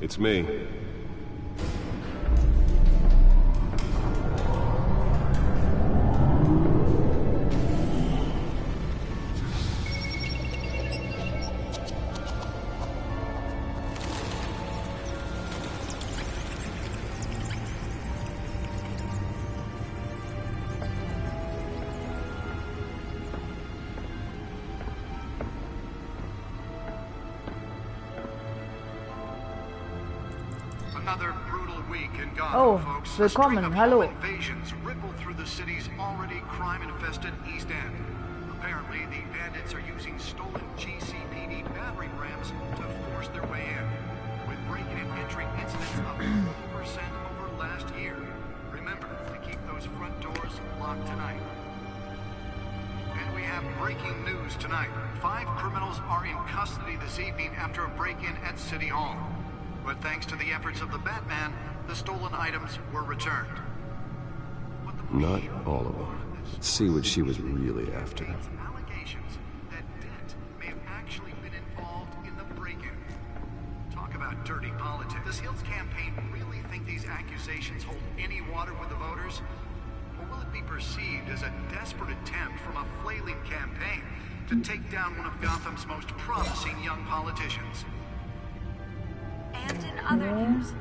It's me. Another brutal week in Gotham, Oh, folks. willkommen, A string of hallo. home invasions rippled through the city's already crime-infested East End. Apparently, the bandits are using stolen GCPD battering rams to force their way in, with break-in and entry incidents up 40% over last year. Remember to keep those front doors locked tonight. And we have breaking news tonight. 5 criminals are in custody this evening after a break-in at City Hall. But thanks to the efforts of the Batman, the stolen items were returned. Not all of them. Let's see what she was really after. Allegations that Dent may have actually been involved in the break-in. Talk about dirty politics. Does Hill's campaign really think these accusations hold any water with the voters? Or will it be perceived as a desperate attempt from a flailing campaign to take down one of Gotham's most promising young politicians? And in other news,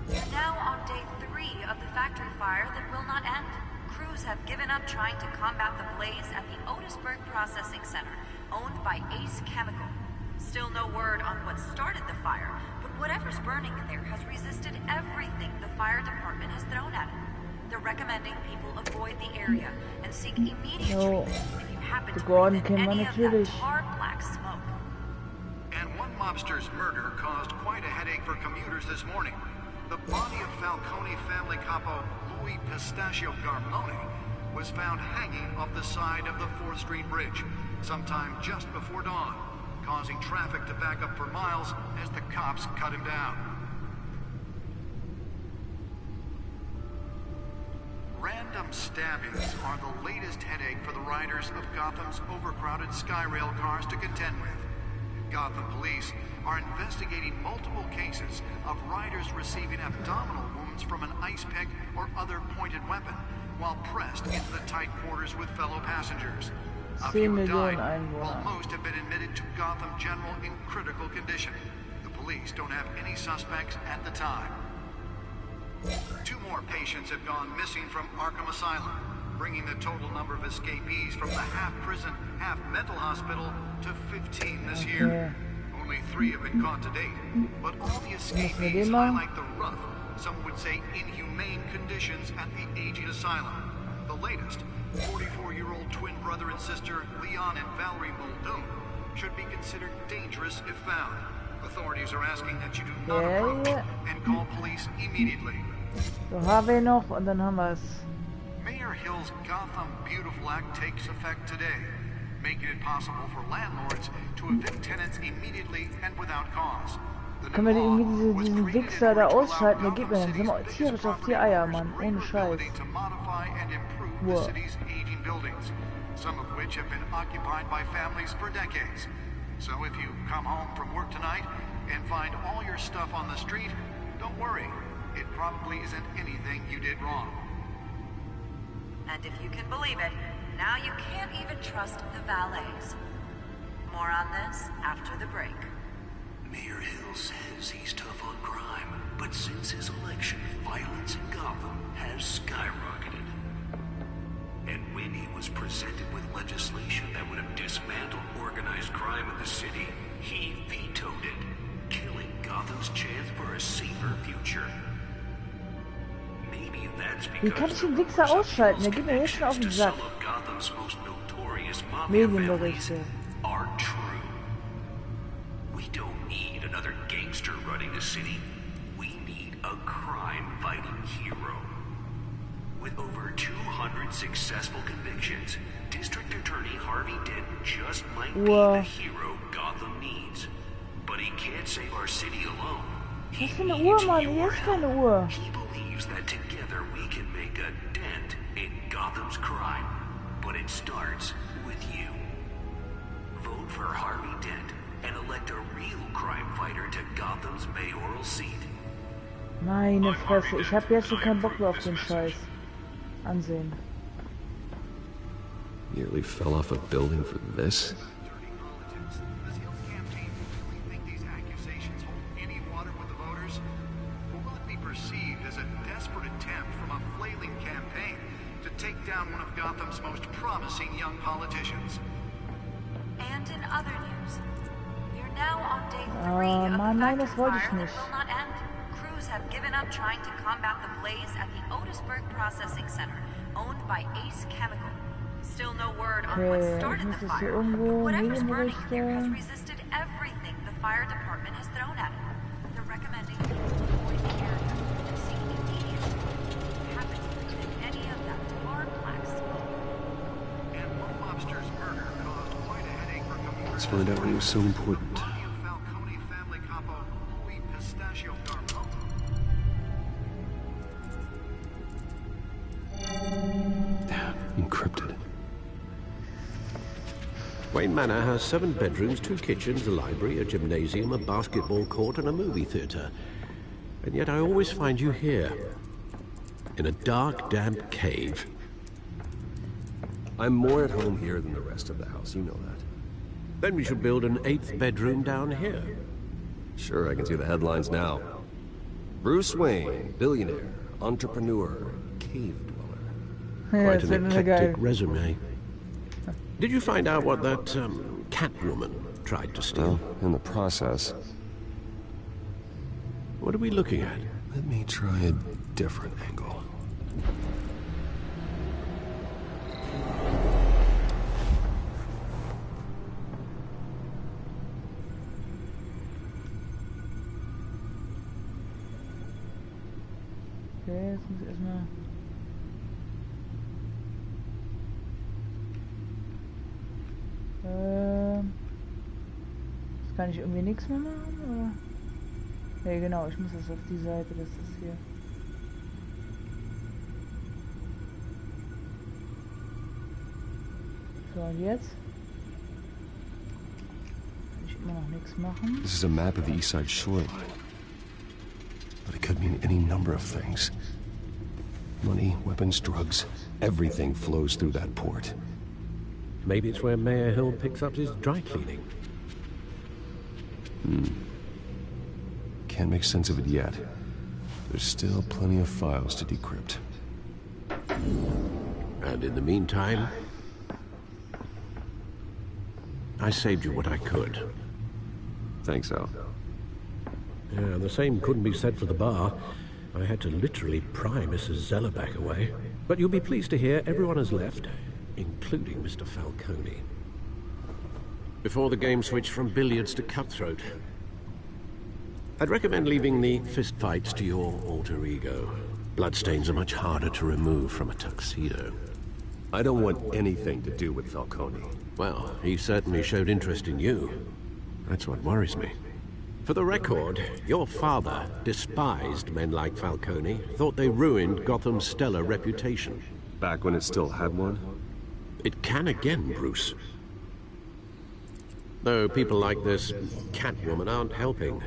we're now on day 3 of the factory fire that will not end. Crews have given up trying to combat the blaze at the Otisburg Processing Center, owned by Ace Chemical. Still no word on what started the fire, but whatever's burning in there has resisted everything the fire department has thrown at it. They're recommending people avoid the area and seek immediate treatment if you happen to breathe in any of that tar black smoke. And one mobster's murder caused quite a headache for commuters this morning. The body of Falcone family capo Louis Pistachio Garmone was found hanging off the side of the 4th Street Bridge sometime just before dawn, causing traffic to back up for miles as the cops cut him down. Random stabbings are the latest headache for the riders of Gotham's overcrowded Skyrail cars to contend with. Gotham police are investigating multiple cases of riders receiving abdominal wounds from an ice pick or other pointed weapon while pressed into the tight quarters with fellow passengers. A few have died, while most have been admitted to Gotham General in critical condition. The police don't have any suspects at the time. 2 more patients have gone missing from Arkham Asylum, bringing the total number of escapees from the half-prison, half-mental hospital to 15 this year. Only 3 have been caught to date, but all the escapees highlight the rough, some would say inhumane conditions at the aging asylum. The latest, 44-year-old twin brother and sister Leon and Valerie Muldoon, should be considered dangerous if found. Authorities are asking that you do not approach and call police immediately. So haben wir noch und dann haben wir es. Mayor Hill's Gotham Beautiful Act takes effect today, making it possible for landlords to evict tenants immediately and without cause. Können wir irgendwie diesen Wichser da ausschalten? Der gibt mir dann immer tierisch auf die Eier, Mann. Ohne Scheiß. Wow. Some of which have been occupied by families for decades. So if you come home from work tonight and find all your stuff on the street, don't worry. It probably isn't anything you did wrong. And if you can believe it, now you can't even trust the valets. More on this after the break. Mayor Hill says he's tough on crime, but since his election, violence in Gotham has skyrocketed. And when he was presented with legislation that would have dismantled organized crime in the city, he vetoed it, killing Gotham's chance for a safer future. Maybe that's Wie kann ich den Wichser ausschalten? Der geht mir jetzt schon auf den Sack. Medienberichte. Are true. We don't need another gangster running the city. We need a crime-fighting hero. With over 200 successful convictions, District Attorney Harvey Dent just might be the hero Gotham needs. But he can't save our city alone. Was ist für eine Uhr, Mann? Hier ist keine Uhr. He believes that together we can make a dent in Gotham's crime. But it starts with you. Vote for Harvey Dent and elect a real crime fighter. rider to Gotham's mayoral seat. Meine Fresse, ich habe jetzt schon keinen Bock mehr auf den Scheiß. Ansehen. Nearly fell off a building for this? Dirty politics. Does Hill's campaign really think these accusations hold any water with the voters? Or will it be perceived as a desperate attempt from a flailing campaign to take down one of Gotham's most promising young politicians? And in other news, you're now on day 3 of the nein, das factory wollte ich fire that nicht. will not end. Crews have given up trying to combat the blaze at the Otisburg Processing Center, owned by Ace Chemical. Still no word on what started the fire. Whatever's burning here has resisted everything the fire department has thrown at it. They're recommending people avoid the area and see immediately what happens if any of that tar black smoke. And one mobster's murder caused quite a headache for commuters. Let's find out why it was so important. Body of Falcone family capo Louis Pistachio Garbo. Encrypted. Wayne Manor has 7 bedrooms, 2 kitchens, a library, a gymnasium, a basketball court, and a movie theater. And yet I always find you here, in a dark, damp cave. I'm more at home here than the rest of the house, you know that. Then we should build an 8th bedroom down here. Sure, I can see the headlines now. Bruce Wayne, billionaire, entrepreneur, cave dweller. Quite an eclectic resume. Did you find out what that Catwoman tried to steal? Well, in the process. What are we looking at? Let me try a different angle. Okay, jetzt muss ich erstmal. Das kann ich irgendwie nichts mehr machen, oder? Ja, genau, ich muss das auf die Seite, das ist hier. So, und jetzt? Kann ich immer noch nichts machen. This is a map of the East Side shoreline. But it could mean any number of things. Money, weapons, drugs, everything flows through that port. Maybe it's where Mayor Hill picks up his dry cleaning. Can't make sense of it yet. There's still plenty of files to decrypt. And in the meantime, I saved you what I could. Thanks, Al. Yeah, the same couldn't be said for the bar. I had to literally pry Mrs. Zellerback away. But you'll be pleased to hear everyone has left, including Mr. Falcone. Before the game switched from billiards to cutthroat. I'd recommend leaving the fistfights to your alter ego. Bloodstains are much harder to remove from a tuxedo. I don't want anything to do with Falcone. Well, he certainly showed interest in you. That's what worries me. For the record, your father despised men like Falcone, thought they ruined Gotham's stellar reputation. Back when it still had one? It can again, Bruce. Though people like this Catwoman aren't helping.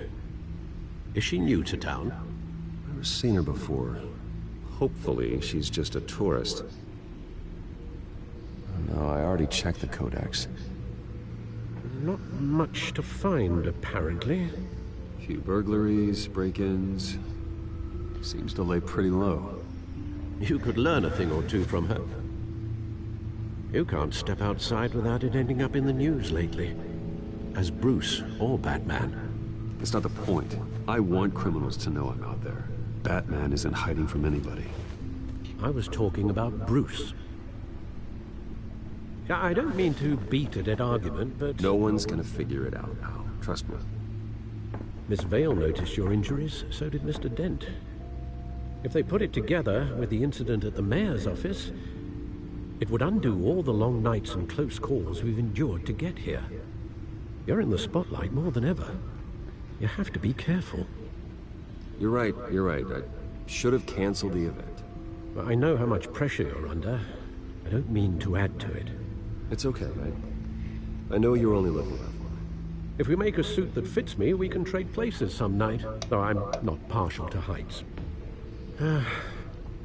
Is she new to town? Never seen her before. Hopefully, she's just a tourist. No, I already checked the codex. Not much to find, apparently. Few burglaries, break-ins. Seems to lay pretty low. You could learn a thing or two from her. You can't step outside without it ending up in the news lately. As Bruce or Batman. That's not the point. I want criminals to know I'm out there. Batman isn't hiding from anybody. I was talking about Bruce. I don't mean to beat a dead argument, but... No one's gonna figure it out, Al. Trust me. Miss Vale noticed your injuries, so did Mr. Dent. If they put it together with the incident at the mayor's office, it would undo all the long nights and close calls we've endured to get here. You're in the spotlight more than ever. You have to be careful. You're right. I should have canceled the event. I know how much pressure you're under. I don't mean to add to it. It's okay, I know you're only looking out for me. If we make a suit that fits me, we can trade places some night, though I'm not partial to heights.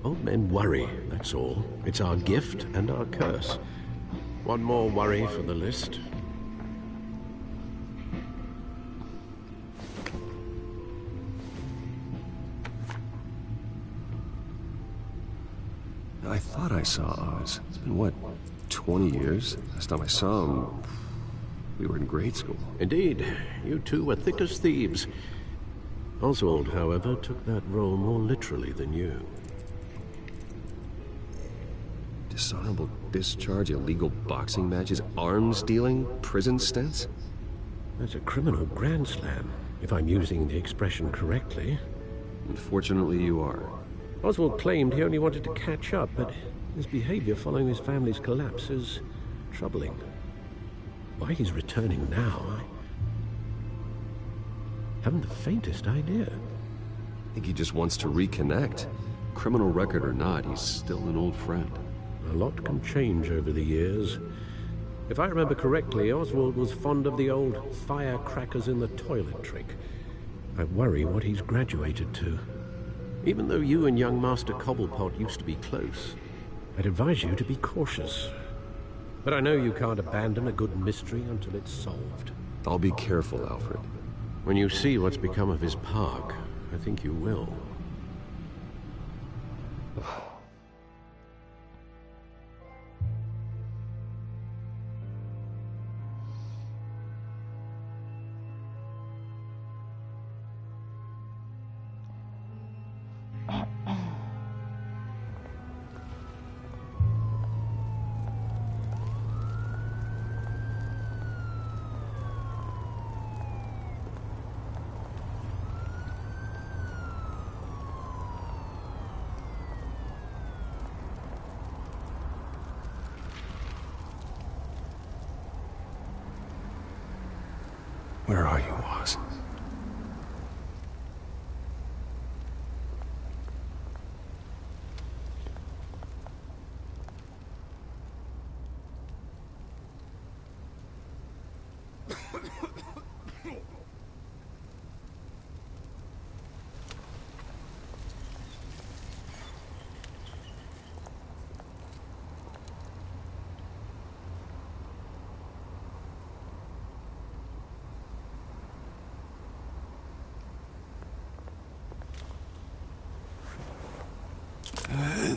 Old men worry, that's all. It's our gift and our curse. One more worry for the list. I thought I saw Oz. It's been, what, 20 years? Last time I saw him, we were in grade school. Indeed, you two were thick as thieves. Oswald, however, took that role more literally than you. Dishonorable discharge, illegal boxing matches, arms dealing, prison stints? That's a criminal grand slam, if I'm using the expression correctly. Unfortunately, you are. Oswald claimed he only wanted to catch up, but his behavior following his family's collapse is troubling. Why he's returning now, I haven't the faintest idea. I think he just wants to reconnect. Criminal record or not, he's still an old friend. A lot can change over the years. If I remember correctly, Oswald was fond of the old firecrackers in the toilet trick. I worry what he's graduated to. Even though you and young Master Cobblepot used to be close, I'd advise you to be cautious. But I know you can't abandon a good mystery until it's solved. I'll be careful, Alfred. When you see what's become of his park, I think you will. Where are you, Oz?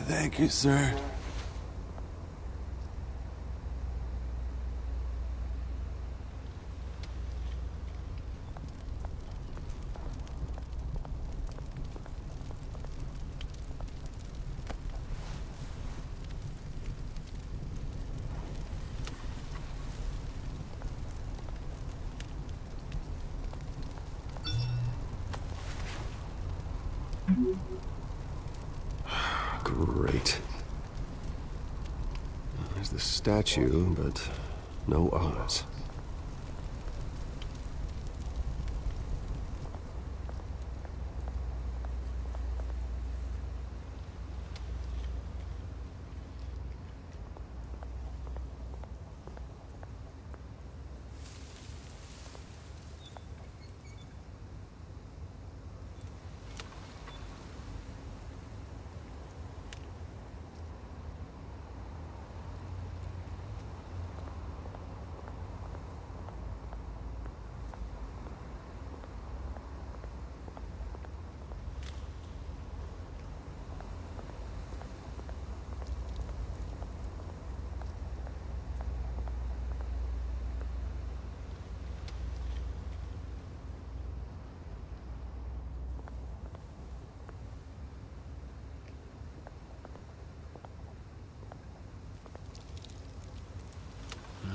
Thank you, sir. Great. There's the statue, but no Oz.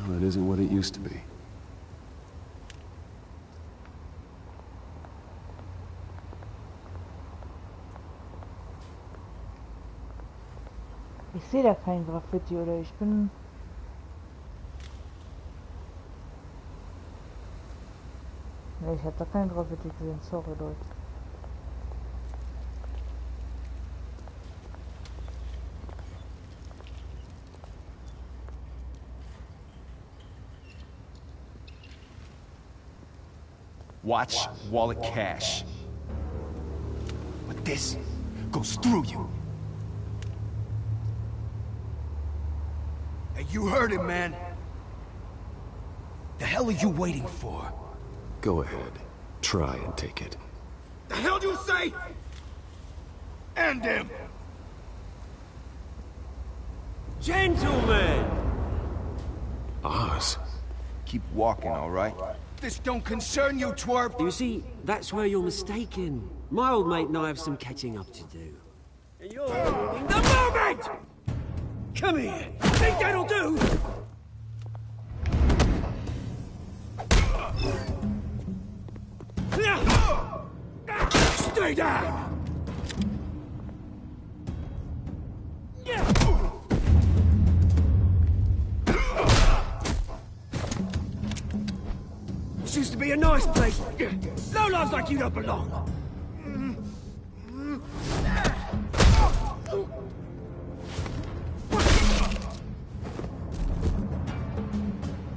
Well, it isn't what it used to be. Ich sehe da kein Graffiti oder ich bin... Ne, ich habe da kein Graffiti gesehen, sorry Leute. Watch wallet cash. But this goes through you. Hey, you heard it, man. The hell are you waiting for? Go ahead. Try and take it. The hell do you say? End him! Gentlemen! Oz. Keep walking, all right? This don't concern you, twerp! You see, that's where you're mistaken. My old mate and I have some catching up to do. And you're ruining the moment! Come here! Think that'll do? Stay down! This used to be a nice place. Lowlifes like you don't belong.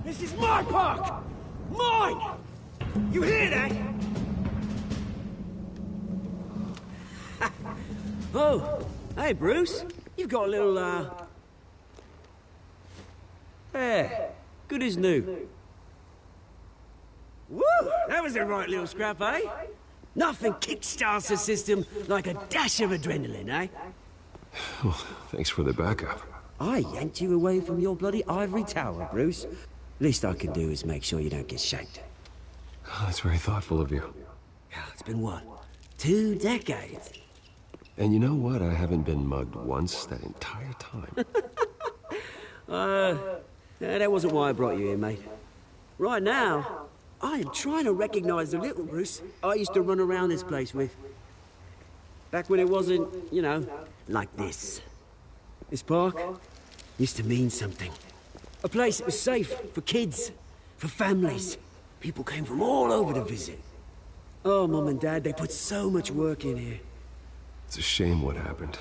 This is my park! Mine! You hear that? Oh, hey Bruce. You've got a little, yeah, good as new. Woo! That was a right little scrap, eh? Nothing kickstarts the system like a dash of adrenaline, eh? Well, thanks for the backup. I yanked you away from your bloody ivory tower, Bruce. Least I can do is make sure you don't get shanked. Oh, that's very thoughtful of you. It's been what? 2 decades? And you know what? I haven't been mugged once that entire time. That wasn't why I brought you here, mate. Right now, I am trying to recognize the little Bruce I used to run around this place with. Back when it wasn't, you know, like this. This park used to mean something. A place that was safe for kids, for families. People came from all over to visit. Oh, Mum and Dad, they put so much work in here. It's a shame what happened.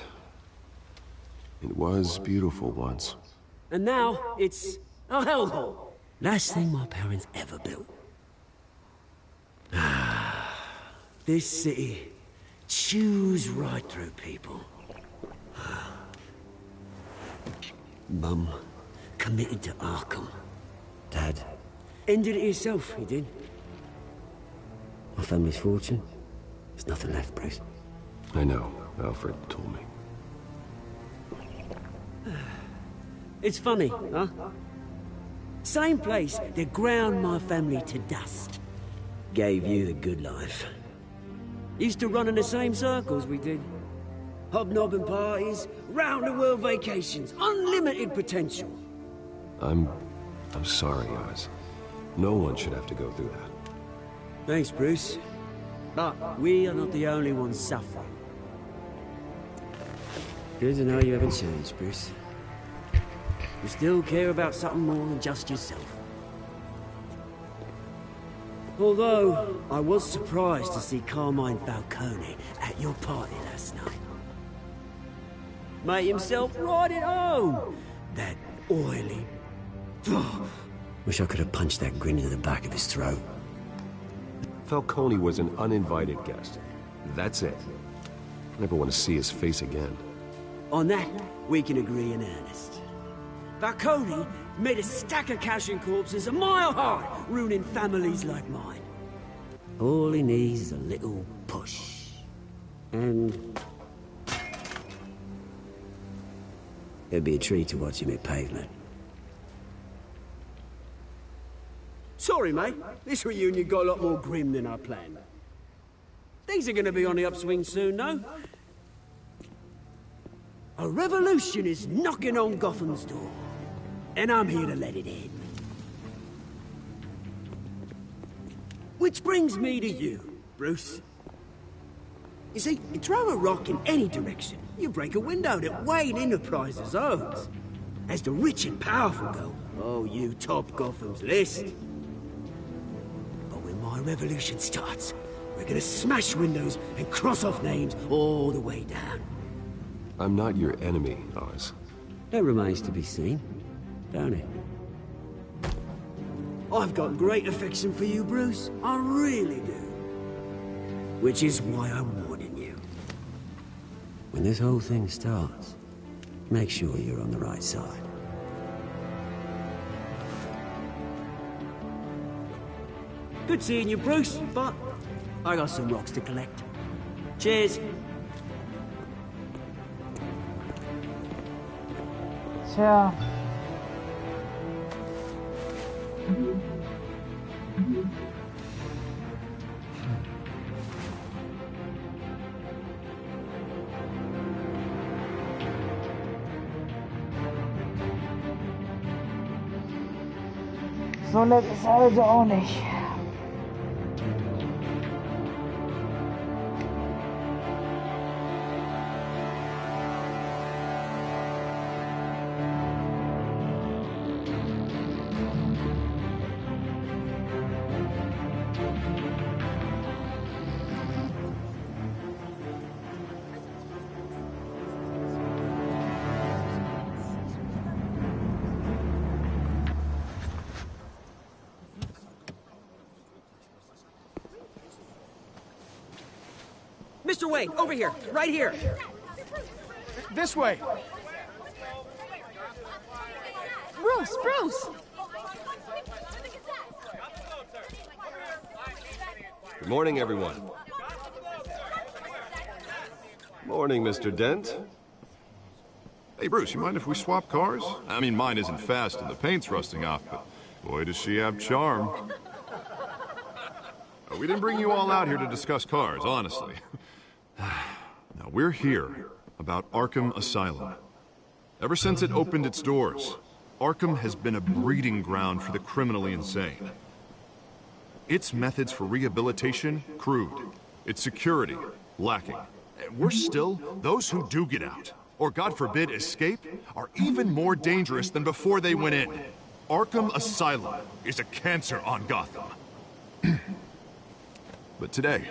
It was beautiful once. And now, it's a hellhole. Last thing my parents ever built. This city chews right through people. Mum committed to Arkham. Dad ended it himself, he did. My family's fortune, there's nothing left, Bruce. I know. Alfred told me. It's funny, huh? Same place that ground my family to dust. Gave you the good life. Used to run in the same circles we did. Hobnobbing parties, round-the-world vacations, unlimited potential. I'm sorry, Oz. No one should have to go through that. Thanks, Bruce. But we are not the only ones suffering. Good to know you haven't changed, Bruce. You still care about something more than just yourself. Although, I was surprised to see Carmine Falcone at your party last night. Made himself right at home. That oily... Wish I could have punched that grin into the back of his throat. Falcone was an uninvited guest. That's it. Never want to see his face again. On that, we can agree in earnest. Falcone made a stack of cash and corpses a mile high, ruining families like mine. All he needs is a little push. And... it'd be a treat to watch him hit pavement. Sorry, mate. This reunion got a lot more grim than I planned. Things are gonna be on the upswing soon, though. A revolution is knocking on Gotham's door. And I'm here to let it in. Which brings me to you, Bruce. You see, you throw a rock in any direction, you break a window that Wayne Enterprises owns. As the rich and powerful go, oh, you top Gotham's list. But when my revolution starts, we're gonna smash windows and cross off names all the way down. I'm not your enemy, Oz. That remains to be seen, don't it? I've got great affection for you, Bruce. I really do. Which is why I'm warning you. When this whole thing starts, make sure you're on the right side. Good seeing you, Bruce, but I got some rocks to collect. Cheers. Tja. So nett ist er also auch nicht. Mr. Wayne, over here, right here. This way! Bruce, Bruce! Good morning, everyone. Morning, Mr. Dent. Hey, Bruce, you mind if we swap cars? I mean, mine isn't fast and the paint's rusting off, but boy, does she have charm. We didn't bring you all out here to discuss cars, honestly. Now, we're here about Arkham Asylum. Ever since it opened its doors, Arkham has been a breeding ground for the criminally insane. Its methods for rehabilitation, crude. Its security, lacking. And worse still, those who do get out, or God forbid escape, are even more dangerous than before they went in. Arkham Asylum is a cancer on Gotham. But today,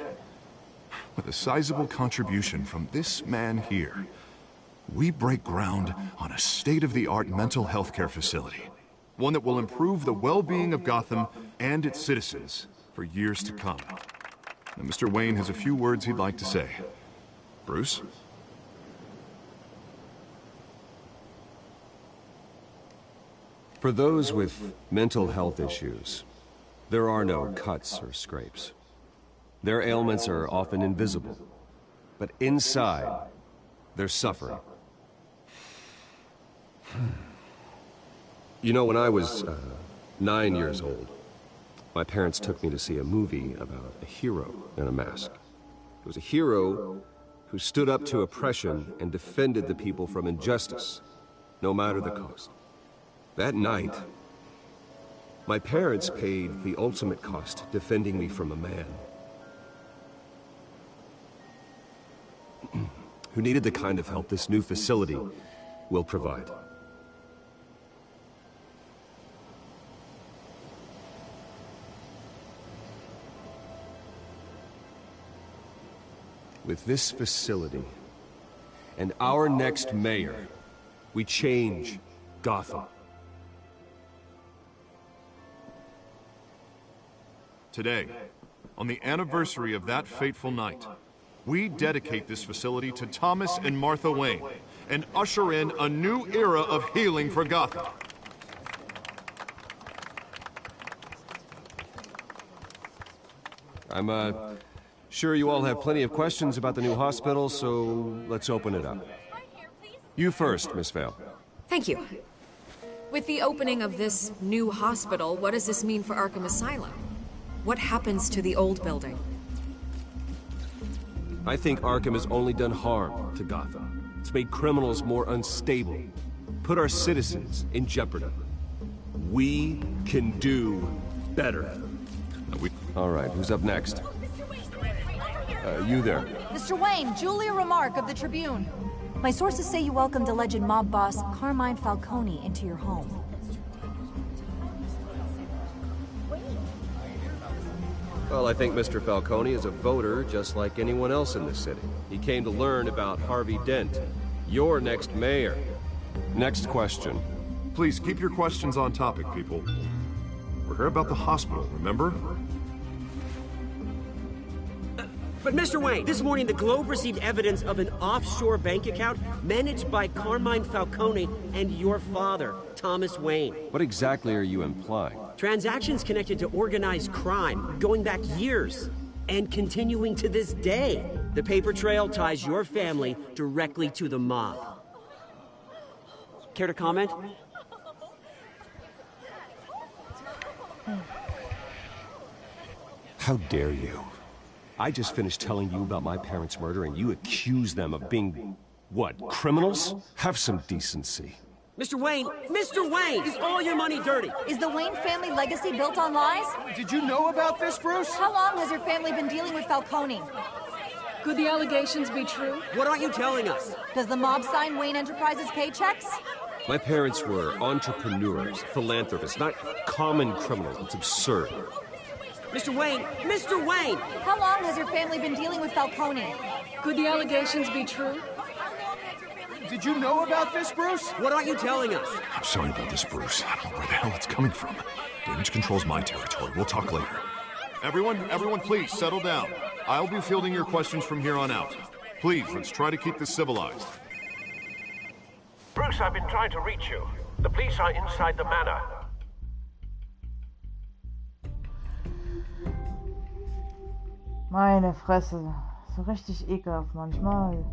with a sizable contribution from this man here, we break ground on a state-of-the-art mental health care facility. One that will improve the well-being of Gotham and its citizens for years to come. Now, Mr. Wayne has a few words he'd like to say. Bruce? For those with mental health issues, there are no cuts or scrapes. Their ailments are often invisible, but inside, they're suffering. You know, when I was 9 years old, my parents took me to see a movie about a hero in a mask. It was a hero who stood up to oppression and defended the people from injustice, no matter the cost. That night, my parents paid the ultimate cost defending me from a man who needed the kind of help this new facility will provide. With this facility and our next mayor, we change Gotham. Today, on the anniversary of that fateful night, we dedicate this facility to Thomas and Martha Wayne and usher in a new era of healing for Gotham. I'm sure you all have plenty of questions about the new hospital, so let's open it up. You first, Miss Vale. Thank you. With the opening of this new hospital, what does this mean for Arkham Asylum? What happens to the old building? I think Arkham has only done harm to Gotham. It's made criminals more unstable, put our citizens in jeopardy. We can do better. All right, who's up next? You there. Mr. Wayne, Julia Remark of the Tribune. My sources say you welcomed alleged mob boss Carmine Falcone into your home. Well, I think Mr. Falcone is a voter just like anyone else in this city. He came to learn about Harvey Dent, your next mayor. Next question. Please keep your questions on topic, people. We're here about the hospital, remember? But Mr. Wayne, this morning the Globe received evidence of an offshore bank account managed by Carmine Falcone and your father, Thomas Wayne. What exactly are you implying? Transactions connected to organized crime, going back years, and continuing to this day. The paper trail ties your family directly to the mob. Care to comment? How dare you? I just finished telling you about my parents' murder and you accuse them of being, what, criminals? Have some decency. Mr. Wayne, is all your money dirty? Is the Wayne family legacy built on lies? Did you know about this, Bruce? How long has your family been dealing with Falcone? Could the allegations be true? What aren't you telling us? Does the mob sign Wayne Enterprises paychecks? My parents were entrepreneurs, philanthropists, not common criminals. It's absurd. Mr. Wayne! How long has your family been dealing with Falcone? Could the allegations be true? Did you know about this, Bruce? What aren't you telling us? I'm sorry about this, Bruce. I don't know where the hell it's coming from. Damage control's my territory. We'll talk later. Everyone, please, settle down. I'll be fielding your questions from here on out. Please, let's try to keep this civilized. Bruce, I've been trying to reach you. The police are inside the manor. Meine Fresse. So richtig ekelhaft manchmal.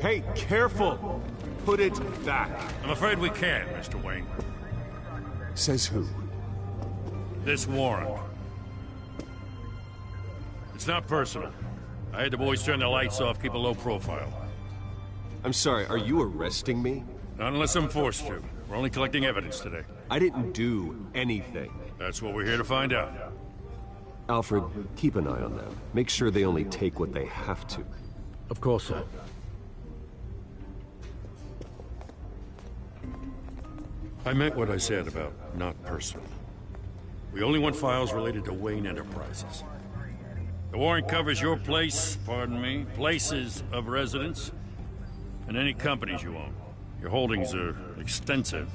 Hey, careful! Put it back. I'm afraid we can't, Mr. Wayne. Says who? This warrant. It's not personal. I had the boys turn the lights off, keep a low profile. I'm sorry, are you arresting me? Not unless I'm forced to. We're only collecting evidence today. I didn't do anything. That's what we're here to find out. Alfred, keep an eye on them. Make sure they only take what they have to. Of course, sir. I meant what I said about not personal. We only want files related to Wayne Enterprises. The warrant covers your places of residence, and any companies you own. Your holdings are extensive.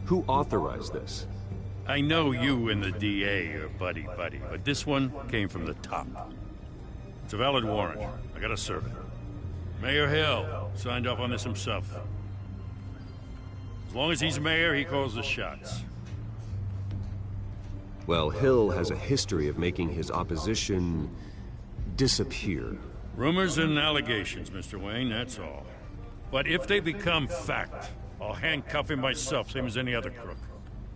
Who authorized this? I know you and the DA are buddy-buddy, but this one came from the top. It's a valid warrant. I gotta serve it. Mayor Hill signed off on this himself. As long as he's mayor, he calls the shots. Well, Hill has a history of making his opposition disappear. Rumors and allegations, Mr. Wayne, that's all. But if they become fact, I'll handcuff him myself, same as any other crook.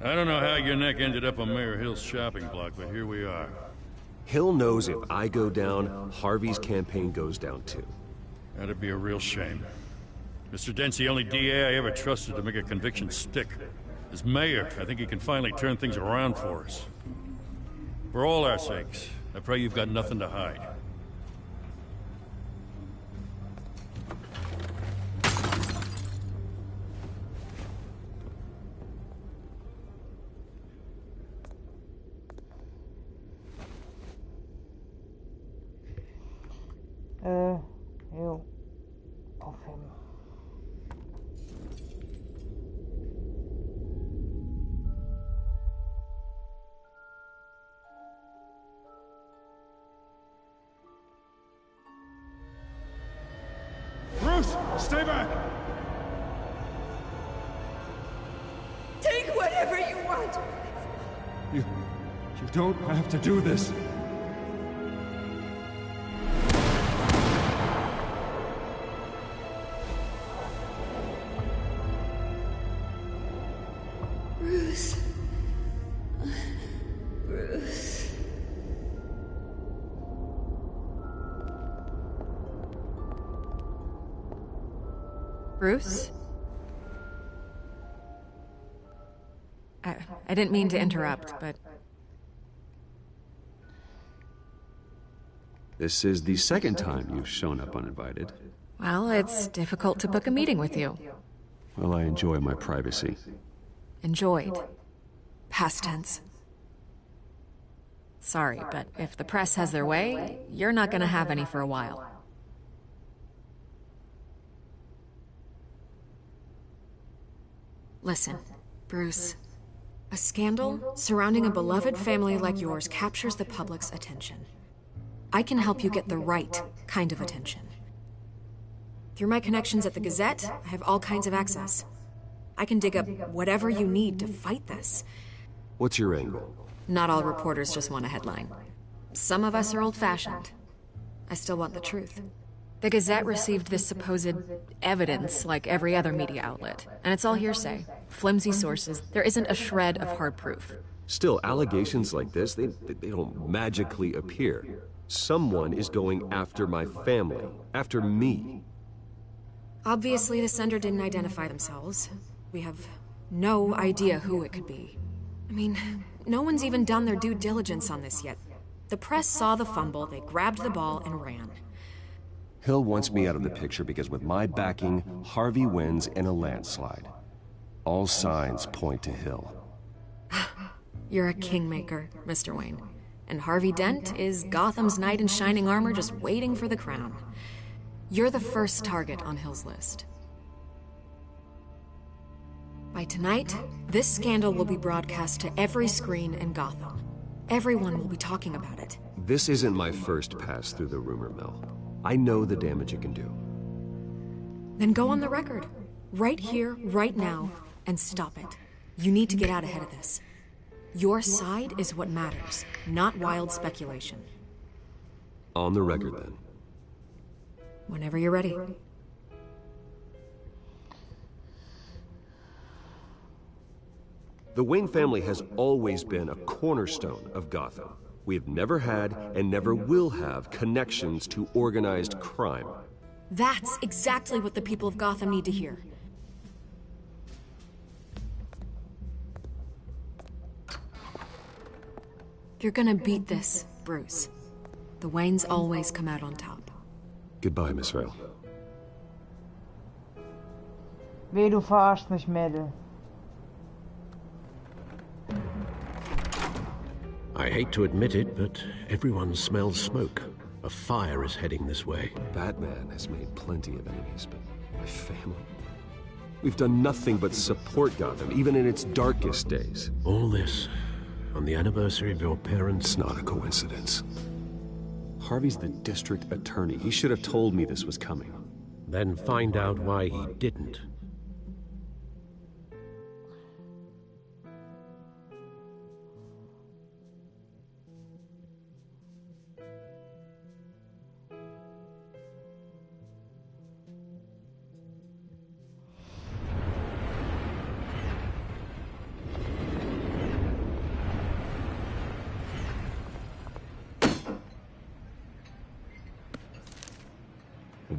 I don't know how your neck ended up on Mayor Hill's shopping block, but here we are. Hill knows if I go down, Harvey's campaign goes down too. That'd be a real shame. Mr. Dent's the only DA I ever trusted to make a conviction stick. As mayor, I think he can finally turn things around for us. For all our sakes, I pray you've got nothing to hide. Jo. Aufheben. Bruce, stay back! Take whatever you want! You don't have to do this. Bruce. Bruce. Bruce? I didn't mean to interrupt, but... This is the second time you've shown up uninvited. Well, it's difficult to book a meeting with you. Well, I enjoy my privacy. Enjoyed. Past tense. Sorry, but if the press has their way, you're not gonna have any for a while. Listen, Bruce. A scandal surrounding a beloved family like yours captures the public's attention. I can help you get the right kind of attention. Through my connections at the Gazette, I have all kinds of access. I can dig up whatever you need to fight this. What's your angle? Not all reporters just want a headline. Some of us are old-fashioned. I still want the truth. The Gazette received this supposed evidence like every other media outlet, and it's all hearsay. Flimsy sources. There isn't a shred of hard proof. Still, allegations like this, they don't magically appear. Someone is going after my family, after me. Obviously, the sender didn't identify themselves. We have no idea who it could be. I mean, no one's even done their due diligence on this yet. The press saw the fumble, they grabbed the ball and ran. Hill wants me out of the picture because with my backing, Harvey wins in a landslide. All signs point to Hill. You're a kingmaker, Mr. Wayne. And Harvey Dent is Gotham's knight in shining armor just waiting for the crown. You're the first target on Hill's list. By tonight, this scandal will be broadcast to every screen in Gotham. Everyone will be talking about it. This isn't my first pass through the rumor mill. I know the damage it can do. Then go on the record. Right here, right now, and stop it. You need to get out ahead of this. Your side is what matters, not wild speculation. On the record, then. Whenever you're ready. The Wayne family has always been a cornerstone of Gotham. We have never had and never will have connections to organized crime. That's exactly what the people of Gotham need to hear. You're gonna beat this, Bruce. The Waynes always come out on top. Goodbye, Miss Vale. Weh, du verarscht mich, Mädel. I hate to admit it, but everyone smells smoke. A fire is heading this way. Batman has made plenty of enemies, but my family... We've done nothing but support Gotham, even in its darkest days. All this on the anniversary of your parents'... It's not a coincidence. Harvey's the district attorney. He should have told me this was coming. Then find out why he didn't.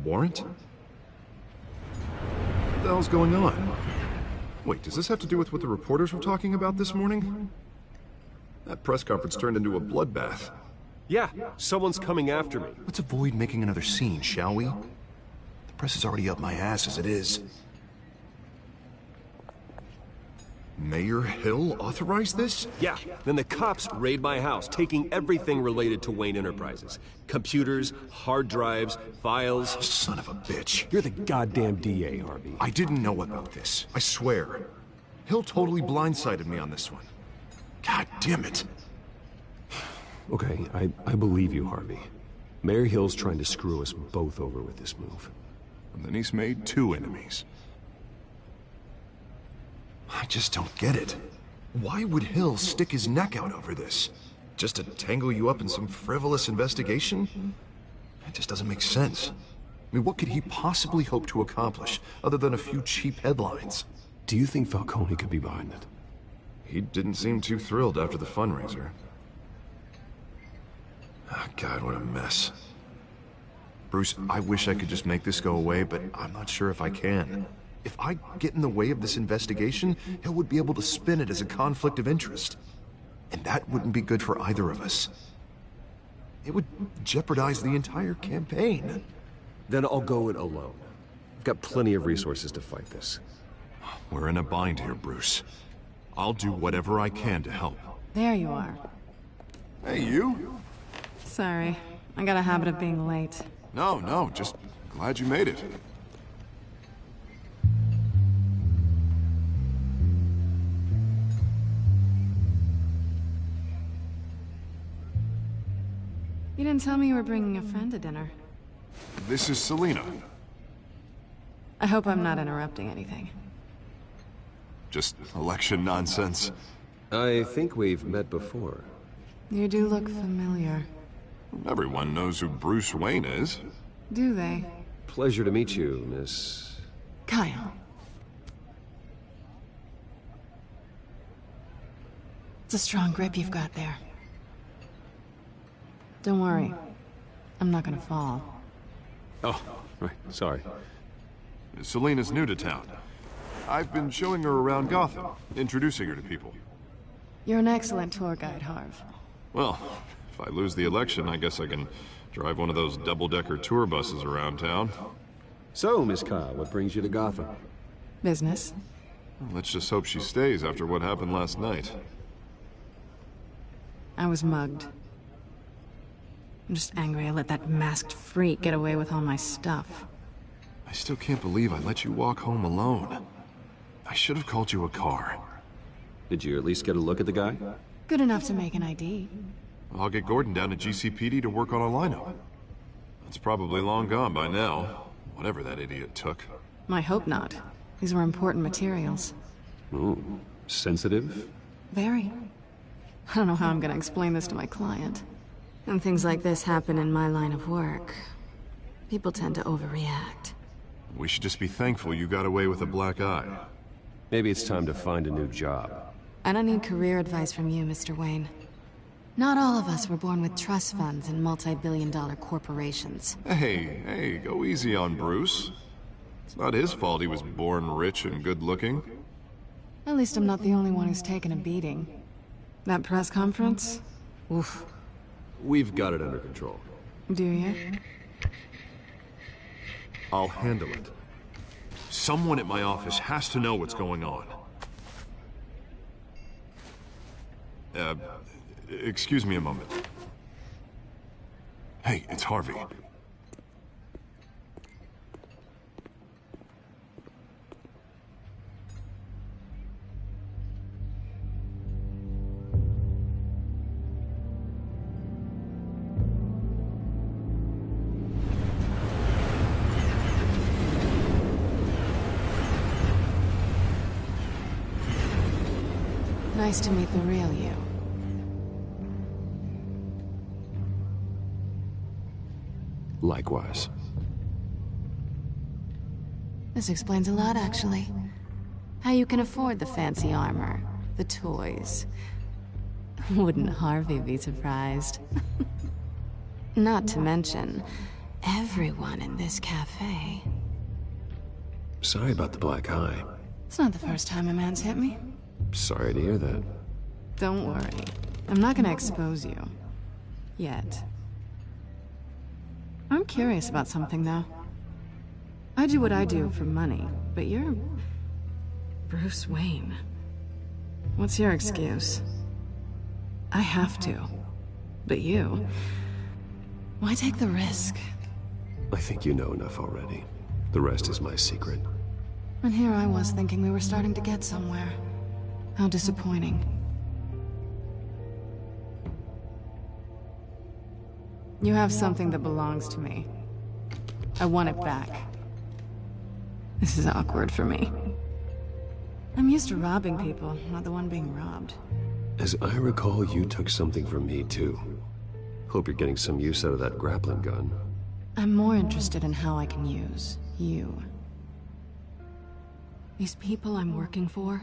Warrant? What the hell's going on? Wait, does this have to do with what the reporters were talking about this morning? That press conference turned into a bloodbath. Yeah, someone's coming after me. Let's avoid making another scene, shall we? The press is already up my ass as it is. Mayor Hill authorized this? Yeah, then the cops raid my house, taking everything related to Wayne Enterprises. Computers, hard drives, files. Oh, son of a bitch. You're the goddamn DA, Harvey. I didn't know about this. I swear. Hill totally blindsided me on this one. God damn it. Okay, I believe you, Harvey. Mayor Hill's trying to screw us both over with this move. And then he's made 2 enemies. I just don't get it. Why would Hill stick his neck out over this? Just to tangle you up in some frivolous investigation? It just doesn't make sense. I mean, what could he possibly hope to accomplish other than a few cheap headlines? Do you think Falcone could be behind it? He didn't seem too thrilled after the fundraiser. Oh, God, what a mess. Bruce, I wish I could just make this go away, but I'm not sure if I can. If I get in the way of this investigation, Hill would be able to spin it as a conflict of interest. And that wouldn't be good for either of us. It would jeopardize the entire campaign. Then I'll go it alone. I've got plenty of resources to fight this. We're in a bind here, Bruce. I'll do whatever I can to help. There you are. Hey, you? Sorry. I got a habit of being late. No, just glad you made it. You didn't tell me you were bringing a friend to dinner. This is Selina. I hope I'm not interrupting anything. Just election nonsense. I think we've met before. You do look familiar. Everyone knows who Bruce Wayne is. Do they? Pleasure to meet you, Miss... Kyle. It's a strong grip you've got there. Don't worry. I'm not gonna fall. Oh, right, sorry. Selina's new to town. I've been showing her around Gotham, introducing her to people. You're an excellent tour guide, Harv. Well, if I lose the election, I guess I can drive one of those double-decker tour buses around town. So, Miss Kyle, what brings you to Gotham? Business. Well, let's just hope she stays after what happened last night. I was mugged. I'm just angry I let that masked freak get away with all my stuff. I still can't believe I let you walk home alone. I should have called you a car. Did you at least get a look at the guy? Good enough to make an ID. I'll get Gordon down to GCPD to work on a lineup. It's probably long gone by now, whatever that idiot took. I hope not. These were important materials. Ooh, sensitive? Very. I don't know how I'm gonna explain this to my client. When things like this happen in my line of work, people tend to overreact. We should just be thankful you got away with a black eye. Maybe it's time to find a new job. I don't need career advice from you, Mr. Wayne. Not all of us were born with trust funds and multi-billion-dollar corporations. Hey, go easy on Bruce. It's not his fault he was born rich and good-looking. At least I'm not the only one who's taken a beating. That press conference? Oof. We've got it under control. Do you? I'll handle it. Someone at my office has to know what's going on. Excuse me a moment. Hey, it's Harvey. Nice to meet the real you. Likewise. This explains a lot, actually. How you can afford the fancy armor, the toys. Wouldn't Harvey be surprised? Not to mention, everyone in this cafe. Sorry about the black eye. It's not the first time a man's hit me. Sorry to hear that. Don't worry. I'm not gonna expose you. Yet. I'm curious about something, though. I do what I do for money, but you're... Bruce Wayne. What's your excuse? I have to. But you... Why take the risk? I think you know enough already. The rest is my secret. And here I was thinking we were starting to get somewhere. How disappointing. You have something that belongs to me. I want it back. This is awkward for me. I'm used to robbing people, not the one being robbed. As I recall, you took something from me, too. Hope you're getting some use out of that grappling gun. I'm more interested in how I can use you. These people I'm working for,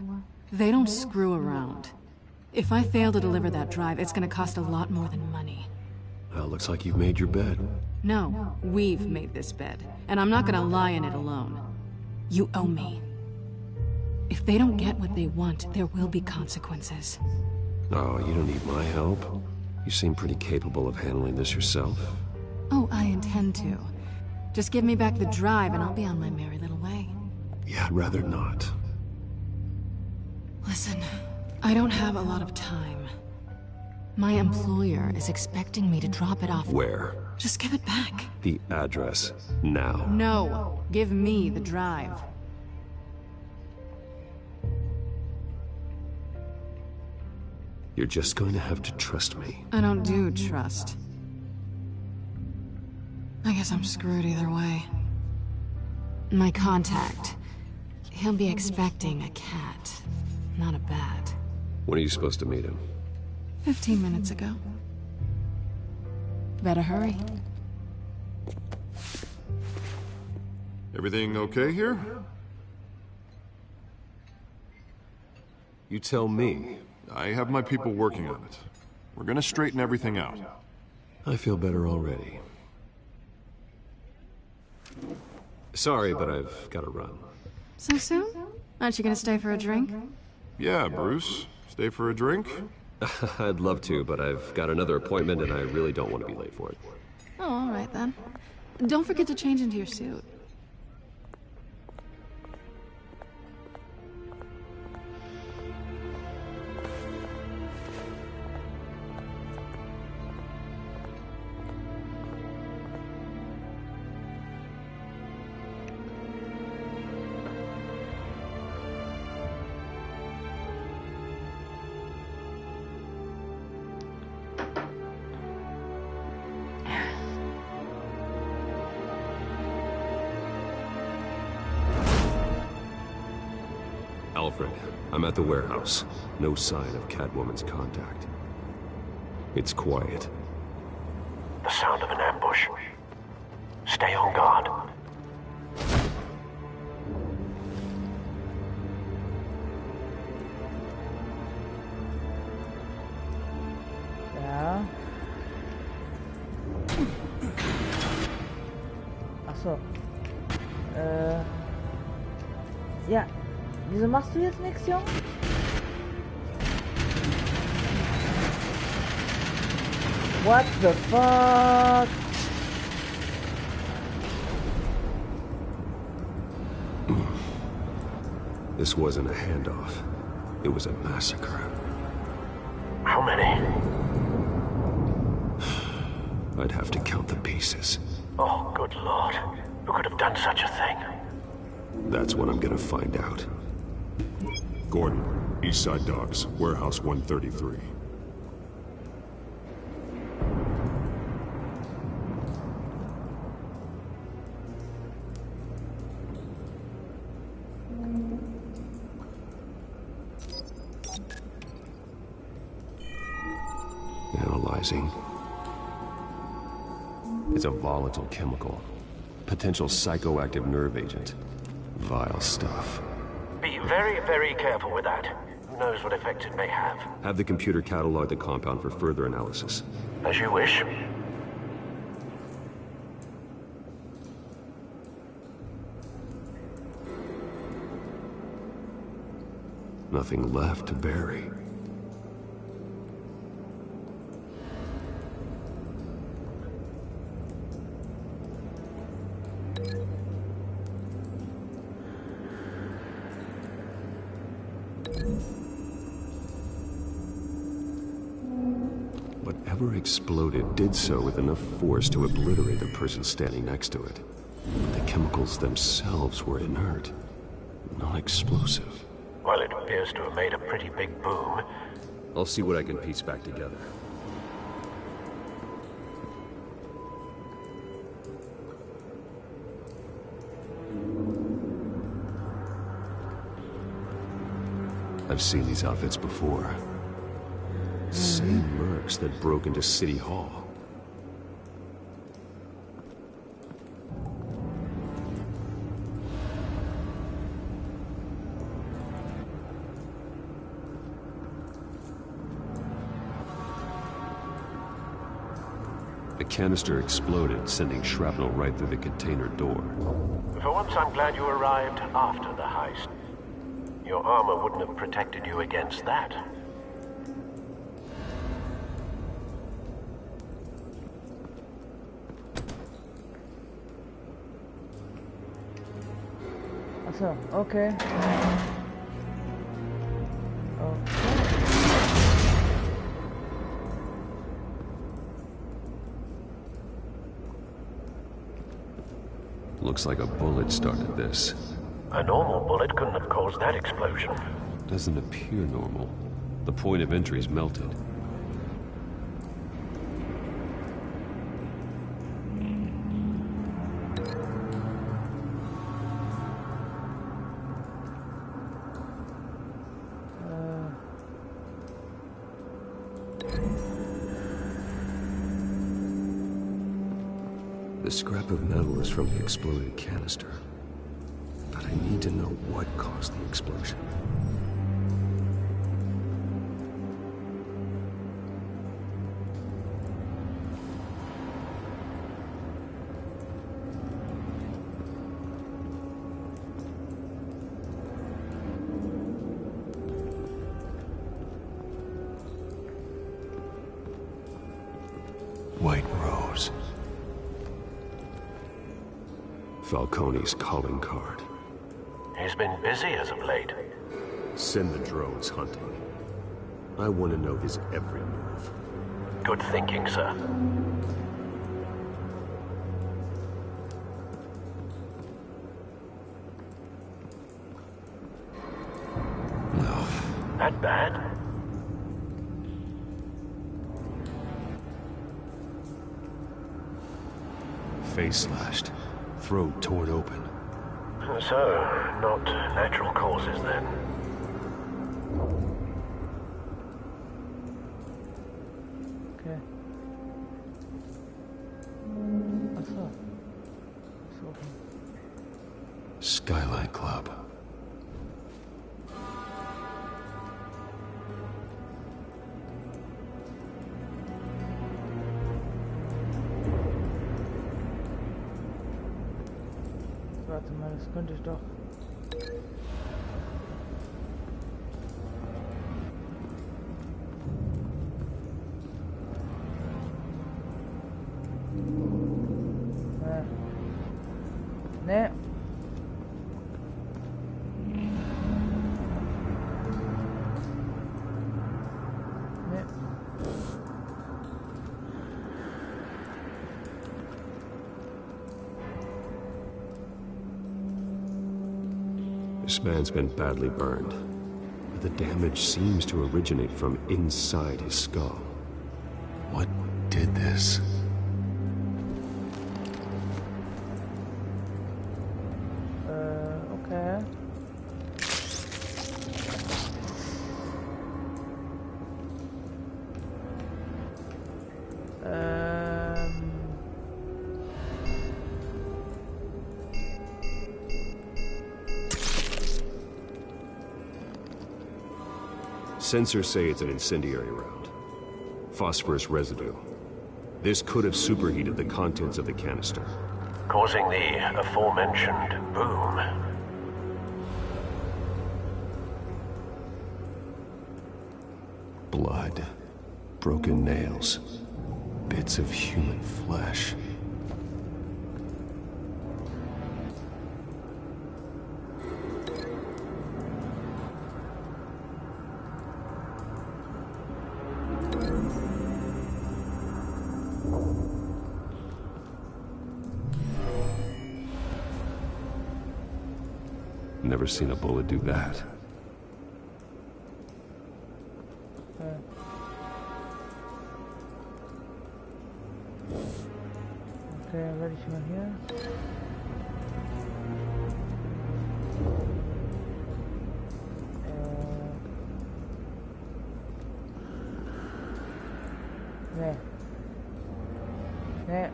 they don't screw around. If I fail to deliver that drive, it's gonna cost a lot more than money. Well, looks like you've made your bed. No, we've made this bed, and I'm not gonna lie in it alone. You owe me. If they don't get what they want, there will be consequences. Oh, you don't need my help. You seem pretty capable of handling this yourself. Oh, I intend to. Just give me back the drive and I'll be on my merry little way. Yeah, I'd rather not. Listen, I don't have a lot of time. My employer is expecting me to drop it off. Where? Just give it back. The address, now. No, give me the drive. You're just going to have to trust me. I don't do trust. I guess I'm screwed either way. My contact. He'll be expecting a cat, not a bat. When are you supposed to meet him? 15 minutes ago. Better hurry. Everything okay here? You tell me. I have my people working on it. We're gonna straighten everything out. I feel better already. Sorry, but I've got to run. So soon? Aren't you gonna stay for a drink? Yeah, Bruce. Stay for a drink? I'd love to, but I've got another appointment and I really don't want to be late for it. Oh, all right then. Don't forget to change into your suit. Alfred, I'm at the warehouse. No sign of Catwoman's contact. It's quiet. The sound of an ambush. Stay on guard. Ja. Ach so. Ja. Wieso machst du jetzt nichts, Junge? What the fuck? This wasn't a handoff. It was a massacre. How many? I'd have to count the pieces. Oh, good lord. Who could have done such a thing? That's what I'm gonna find out. Gordon, East Side Docks, Warehouse 133. Analyzing. It's a volatile chemical. Potential psychoactive nerve agent. Vile stuff. Be very, very careful with that. Who knows what effect it may have. Have the computer catalog the compound for further analysis. As you wish. Nothing left to bury. Whatever exploded did so with enough force to obliterate the person standing next to it. But the chemicals themselves were inert, not explosive. Well, it appears to have made a pretty big boom. I'll see what I can piece back together. I've seen these outfits before. Same mercs that broke into City Hall. The canister exploded, sending shrapnel right through the container door. For once, I'm glad you arrived after the heist. Your armor wouldn't have protected you against that. Achso, okay. Looks like a bullet started this. A normal bullet couldn't have caused that explosion. Doesn't appear normal. The point of entry's melted. The scrap of metal is from the exploded canister. But I need to know what caused the explosion. White Rose. Falcone's calling card. He's been busy as of late. Send the drones hunting. I want to know his every move. Good thinking, sir. No. That bad? Face slashed. Throat torn open. So, not natural causes then. Okay. What's up? Skyline Club. Warte mal, das könnte ich doch. Nee. This man's been badly burned, but the damage seems to originate from inside his skull. What did this? Okay. Sensors say it's an incendiary round. Phosphorus residue. This could have superheated the contents of the canister, causing the aforementioned boom. Blood. Broken nails. Bits of human flesh. Never seen a bullet do that. Okay, werde ich mal hier. Nee. Nee.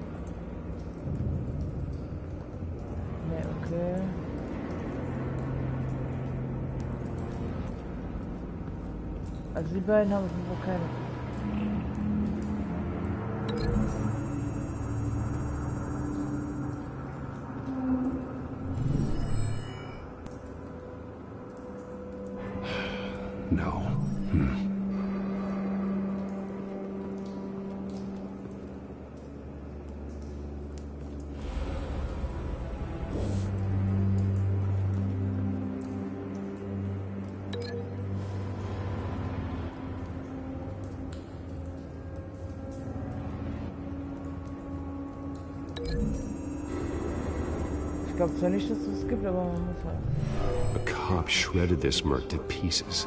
Nee, okay. Also die beiden haben noch keine. No. glaube zwar nicht, dass es gibt, aber man muss halt. A cop shredded this merc to pieces,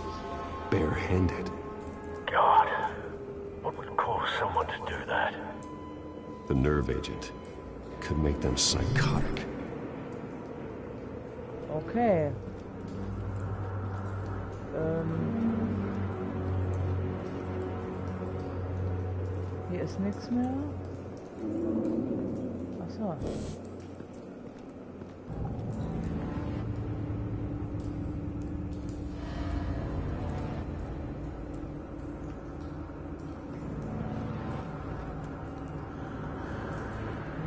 barehanded. God, what would cause someone to do that? The nerve agent could make them psychotic. Okay. Hier ist nichts mehr. Ach so.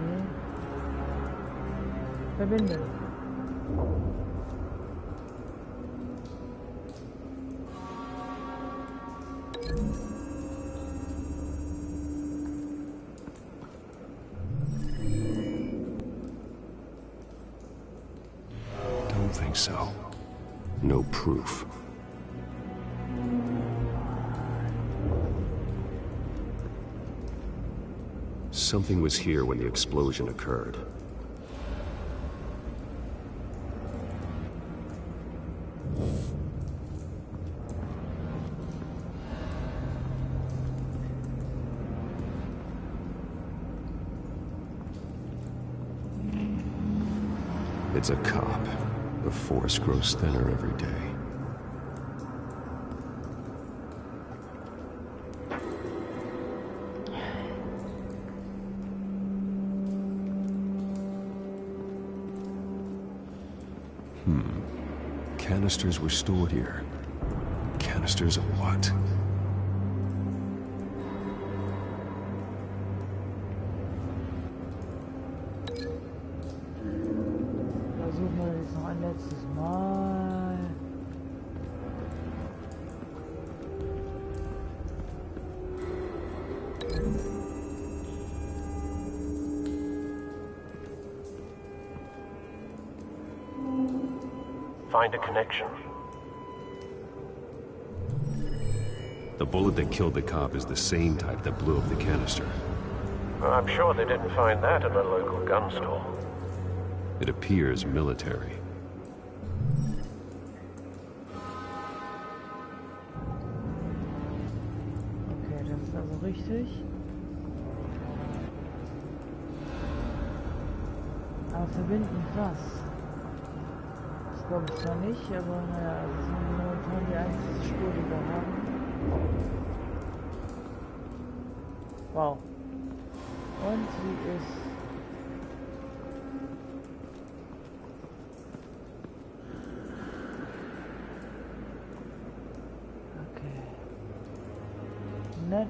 Nee. Verbinden. Don't think so. No proof. Something was here when the explosion occurred. It's a cop. The force grows thinner every day. Canisters were stored here. Canisters of what? Versuchen wir jetzt noch ein letztes Mal. Find a connection. The bullet that killed the cop is the same type that blew up the canister. Well, I'm sure they didn't find that at a local gun store. It appears military. Okay, das ist also richtig. Aber verbinden was? Das glaube ich zwar nicht, aber naja, das sind momentan die einzige Spur, die wir haben. Wow. Und sie ist... Okay. Nett.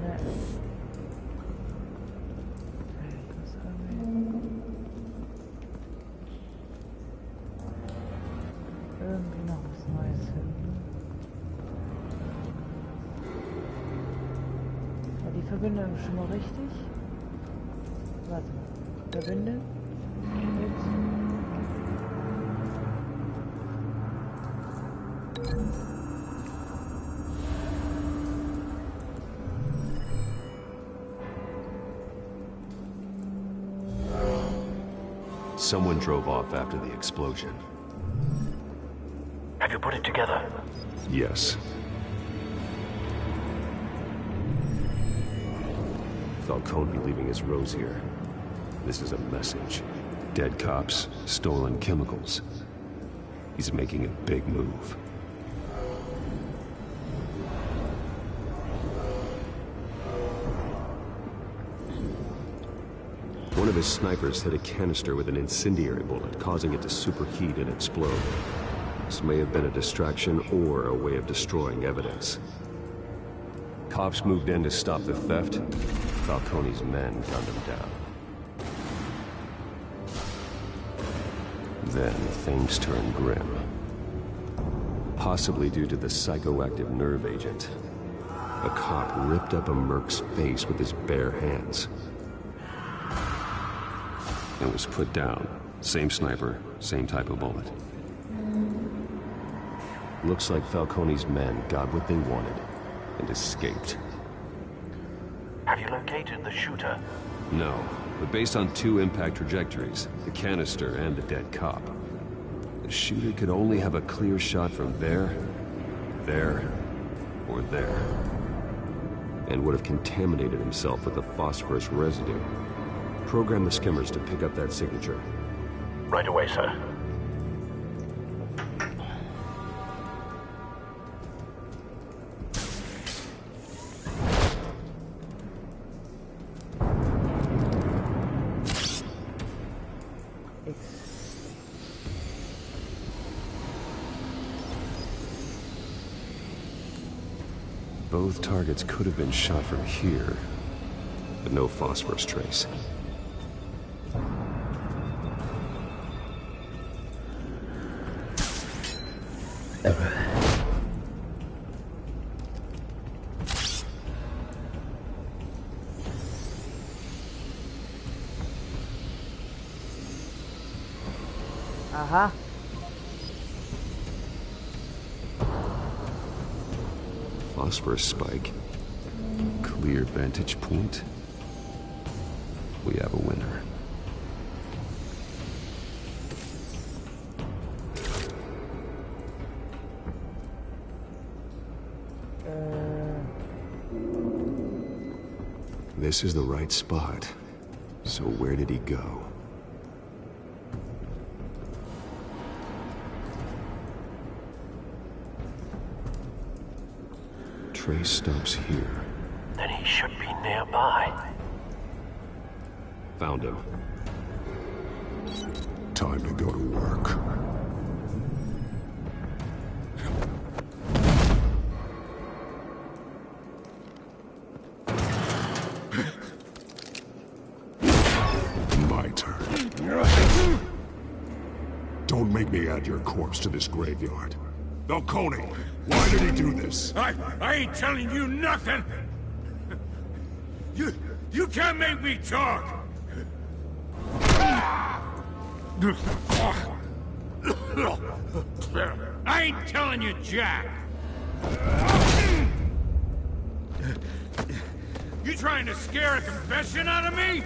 Nett. Irgendwie noch was Neues finden. War die Verbindung schon mal richtig? Warte mal. Verbinden. Jetzt. Someone drove off after the explosion. Have you put it together? Yes. Falcone leaving his rose here. This is a message. Dead cops, stolen chemicals. He's making a big move. One of his snipers hit a canister with an incendiary bullet, causing it to superheat and explode. This may have been a distraction or a way of destroying evidence. Cops moved in to stop the theft. Falcone's men gunned him down. Then things turned grim. Possibly due to the psychoactive nerve agent. A cop ripped up a merc's face with his bare hands. And was put down. Same sniper, same type of bullet. Looks like Falcone's men got what they wanted and escaped. Have you located located the shooter? No, but based on 2 impact trajectories, the canister and the dead cop, the shooter could only have a clear shot from there, or there, and would have contaminated himself with the phosphorus residue. Program the skimmers to pick up that signature. Right away, sir. Both targets could have been shot from here, but no phosphorus trace. Aha. Phosphorus spike. Clear vantage point. We have a winner. This is the right spot. So where did he go? Trace stops here. Then he should be nearby. Found him. Time to go to work. My turn. Don't make me add your corpse to this graveyard. Falcone, why did he do this? I ain't telling you nothing! You can't make me talk! I ain't telling you jack! You trying to scare a confession out of me?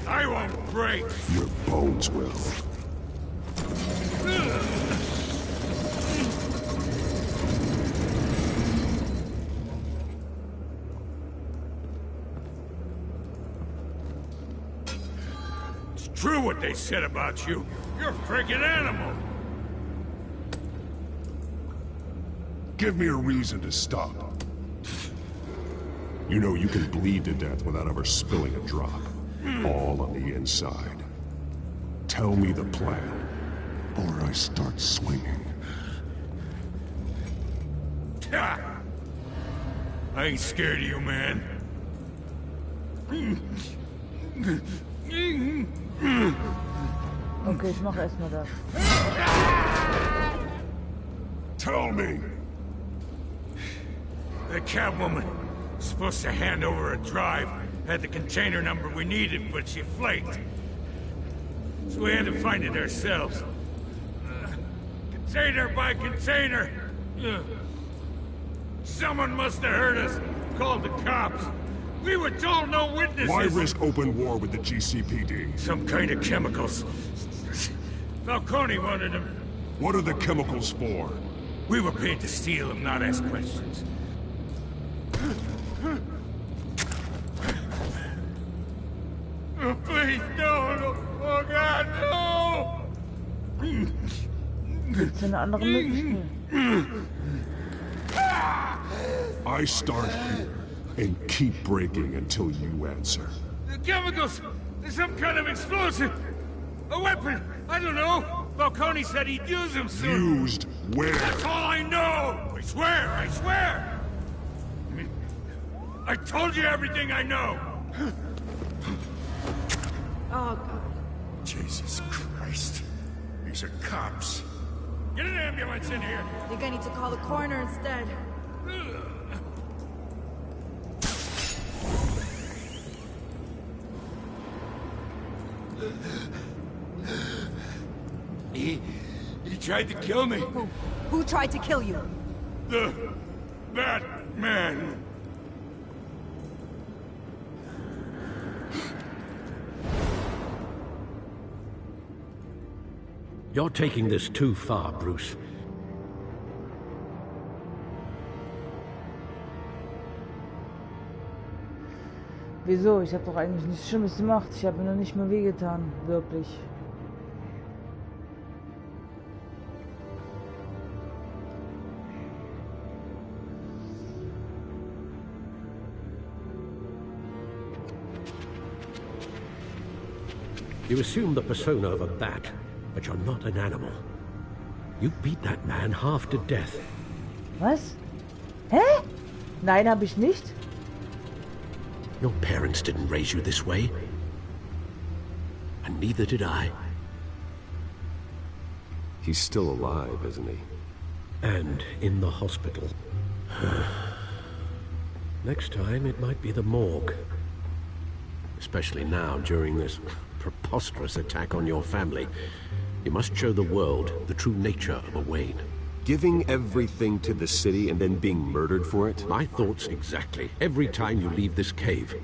I won't break! Your bones will. True what they said about you. You're a freaking animal. Give me a reason to stop. You know you can bleed to death without ever spilling a drop. All on the inside. Tell me the plan, or I start swinging. I ain't scared of you, man. Okay, ich mach erstmal das. Tell me. The Catwoman was supposed to hand over a drive. Had the container number we needed, but she flaked. So we had to find it ourselves. Container by container. Someone must have heard us. Called the cops. We were told no witnesses. Why risk open war with the GCPD? Some kind of chemicals. Falcone wanted them. What are the chemicals for? We were paid to steal them, not ask questions. Oh, please, no! Oh, God, no! Gibt's eine andere Möglichkeit? I start here and keep breaking until you answer. The chemicals! There's some kind of explosive! A weapon! I don't know! Falcone said he'd use them soon! Used where? That's all I know! I swear! I swear! I told you everything I know! Oh, God. Jesus Christ. These are cops. Get an ambulance in here! I think I need to call the coroner instead. He tried to kill me. Who tried to kill you? That man. You're taking this too far, Bruce. Wieso? Ich habe doch eigentlich nichts Schlimmes gemacht. Ich habe mir noch nicht mal wehgetan. Wirklich. You assume the persona of a bat, but you're not an animal. You beat that man half to death. Was? Hä? Nein, habe ich nicht. Your parents didn't raise you this way. And neither did I. He's still alive, isn't he? And in the hospital. Next time, it might be the morgue. Especially now, during this preposterous attack on your family. You must show the world the true nature of a Wayne. Giving everything to the city and then being murdered for it? My thoughts exactly. Every time you leave this cave.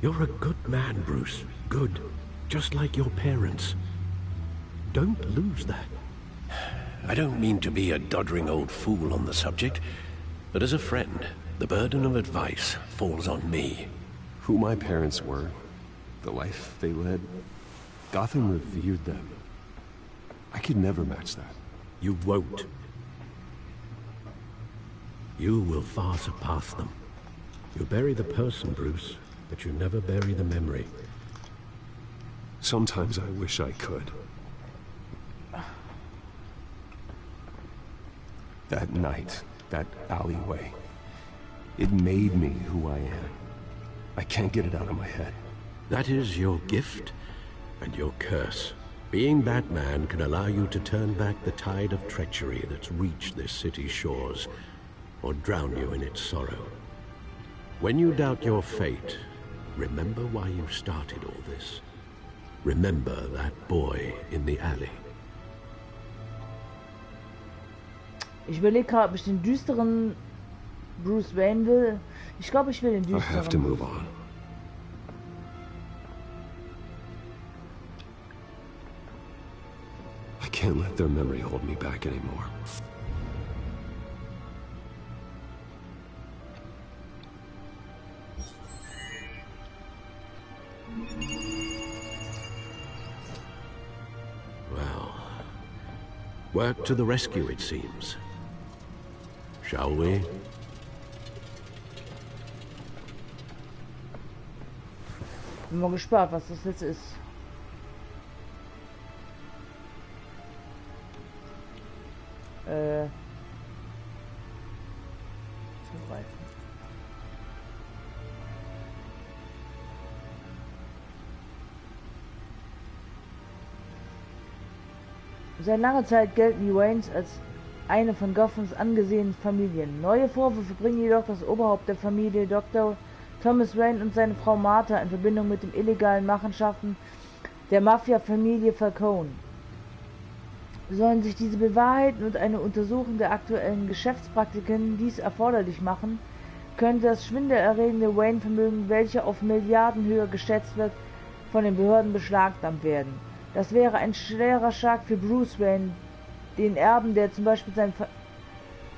You're a good man, Bruce. Good. Just like your parents. Don't lose that. I don't mean to be a doddering old fool on the subject, but as a friend, the burden of advice falls on me. Who my parents were, the life they led, Gotham revered them. I could never match that. You won't. You will far surpass them. You bury the person, Bruce, but you never bury the memory. Sometimes I wish I could. That night, that alleyway, it made me who I am. I can't get it out of my head. That is your gift and your curse. Being Batman can allow you to turn back the tide of treachery that's reached this city's shores, or drown you in its sorrow. When you doubt your fate, remember why you started all this. Remember that boy in the alley. Ich überlege gerade, ob ich den düsteren Bruce Wayne will. Ich glaube, ich will den düsteren. I have to move on. I can't let their memory hold me back anymore. Well, work to the rescue, it seems. Shall we? Bin mal gespannt, was das jetzt ist. Seit langer Zeit gelten die Waynes als eine von Gothams angesehenen Familien. Neue Vorwürfe bringen jedoch das Oberhaupt der Familie, Dr. Thomas Wayne und seine Frau Martha, in Verbindung mit den illegalen Machenschaften der Mafia-Familie Falcone. Sollen sich diese bewahrheiten und eine Untersuchung der aktuellen Geschäftspraktiken dies erforderlich machen, könnte das schwindelerregende Wayne-Vermögen, welches auf Milliardenhöhe geschätzt wird, von den Behörden beschlagnahmt werden. Das wäre ein schwerer Schlag für Bruce Wayne, den Erben, der zum Beispiel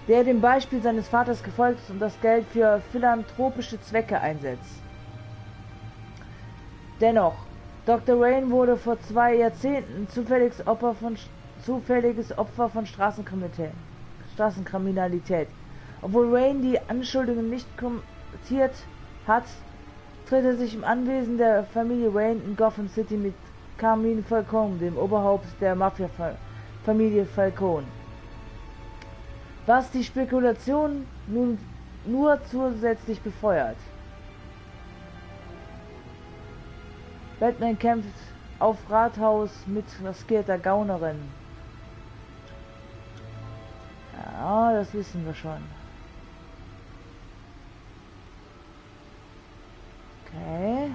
dem Beispiel seines Vaters gefolgt ist und das Geld für philanthropische Zwecke einsetzt. Dennoch, Dr. Wayne wurde vor 2 Jahrzehnten zufälliges Opfer von Straßenkriminalität. Obwohl Wayne die Anschuldigungen nicht kommentiert hat, tritt er sich im Anwesen der Familie Wayne in Gotham City mit Carmine Falcone, dem Oberhaupt der Mafia-Familie Falcone. Was die Spekulation nun nur zusätzlich befeuert. Batman kämpft auf Rathaus mit maskierter Gaunerin. Ja, das wissen wir schon. Okay.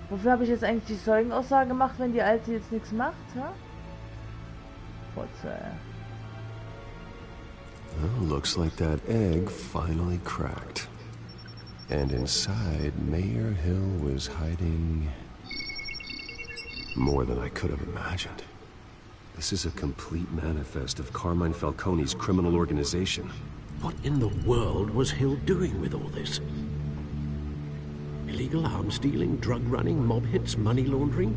Wofür habe ich jetzt eigentlich die Zeugenaussage gemacht, wenn die Alte jetzt nichts macht? Ha? Well, looks like that egg finally cracked. And inside, Mayor Hill was hiding more than I could have imagined. This is a complete manifest of Carmine Falcone's criminal organization. What in the world was Hill doing with all this? Illegal arms dealing, drug running, mob hits, money laundering?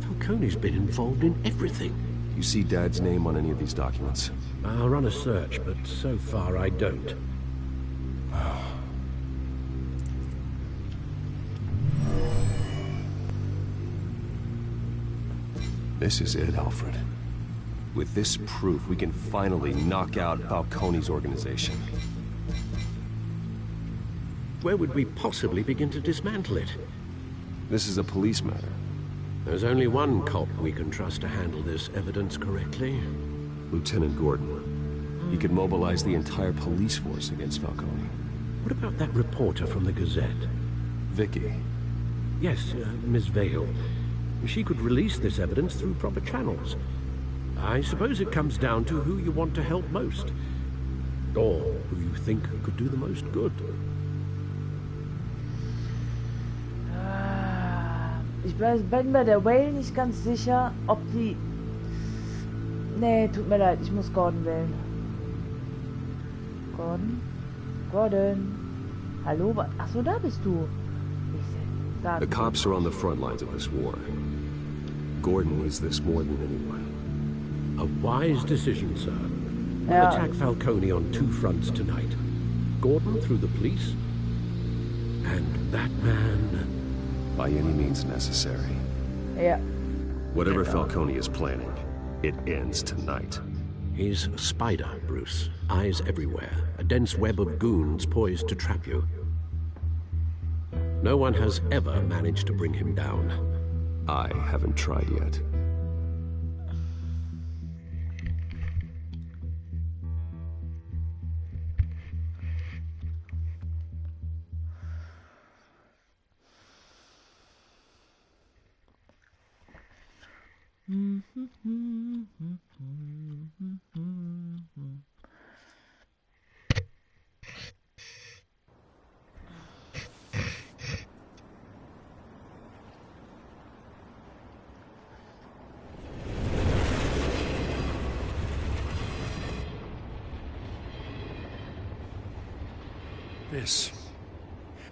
Falcone's been involved in everything. You see Dad's name on any of these documents? I'll run a search, but so far I don't. This is it, Alfred. With this proof, we can finally knock out Falcone's organization. Where would we possibly begin to dismantle it? This is a police matter. There's only one cop we can trust to handle this evidence correctly. Lieutenant Gordon. He could mobilize the entire police force against Falcone. What about that reporter from the Gazette? Vicky. Yes, Miss Vale. She could release this evidence through proper channels. I suppose it comes down to who you want to help most. Or who you think could do the most good. Ich bin bei der Whale nicht ganz sicher, ob die... Nee, tut mir leid, ich muss Gordon wählen. Gordon? Hallo? Achso, da bist du. The cops are on the front lines of this war. Gordon needs this more than anyone. A wise decision, sir. We'll attack Falcone on two fronts tonight. Gordon through the police, and that man... By any means necessary. Yeah. Whatever Falcone is planning, it ends tonight. He's a spider, Bruce. Eyes everywhere. A dense web of goons poised to trap you. No one has ever managed to bring him down. I haven't tried yet.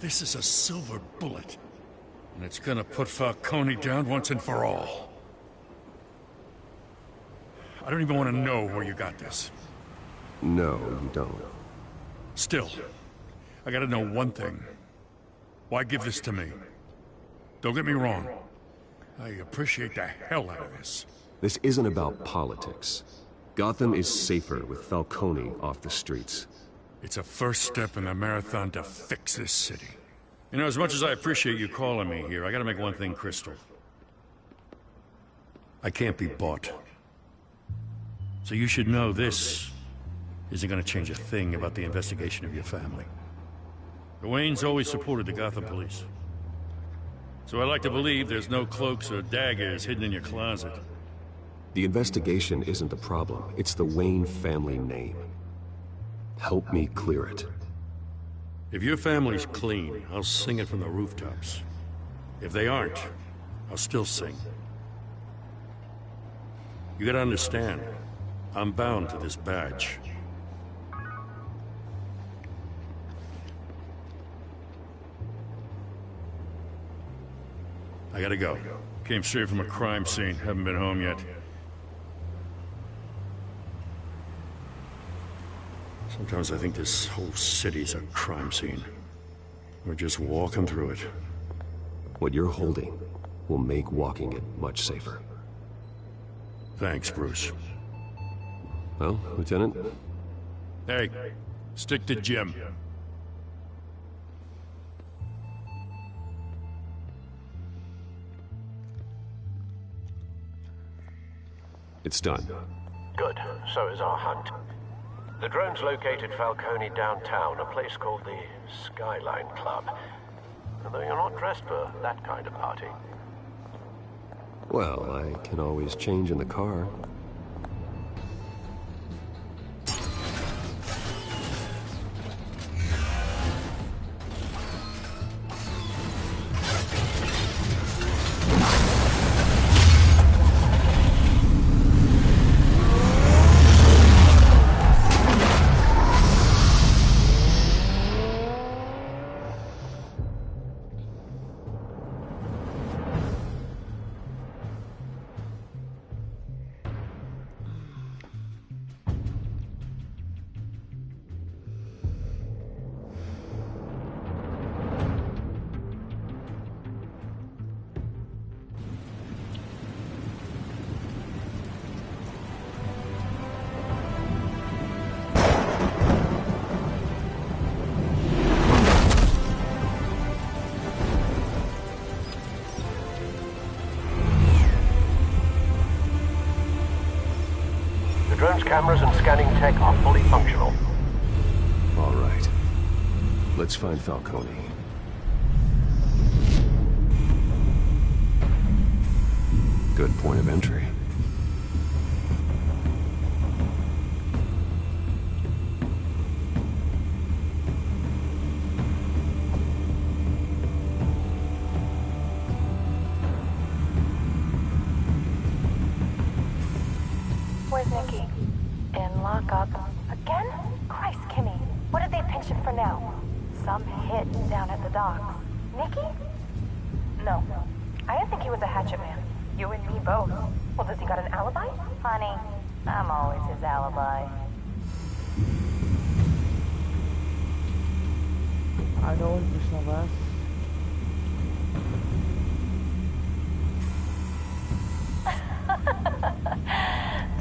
This is a silver bullet. And it's gonna put Falcone down once and for all. I don't even want to know where you got this. No, you don't. Still, I gotta know one thing. Why give this to me? Don't get me wrong. I appreciate the hell out of this. This isn't about politics. Gotham is safer with Falcone off the streets. It's a first step in the marathon to fix this city. You know, as much as I appreciate you calling me here, I gotta make one thing crystal. I can't be bought. So you should know this isn't gonna change a thing about the investigation of your family. The Waynes always supported the Gotham police. So I like to believe there's no cloaks or daggers hidden in your closet. The investigation isn't the problem. It's the Wayne family name. Help me clear it. If your family's clean, I'll sing it from the rooftops. If they aren't, I'll still sing. You gotta understand, I'm bound to this badge. I gotta go. Came straight from a crime scene, haven't been home yet. Sometimes I think this whole city's a crime scene. We're just walking through it. What you're holding will make walking it much safer. Thanks, Bruce. Well, Lieutenant? Hey, stick to Jim. It's done. Good. So is our hunt. The drones located Falcone downtown, a place called the Skyline Club. Although you're not dressed for that kind of party. Well, I can always change in the car. cameras and scanning tech are fully functional. All right. Let's find Falcone. Good point of entry. Where's Nikki? In lockup. Again? Christ, Kimmy. What did they pinch him for now? Some hit down at the docks. Nikki? No. I didn't think he was a hatchet man. You and me both. Well, does he got an alibi? Honey, I'm always his alibi. Ah, da unten ist noch was.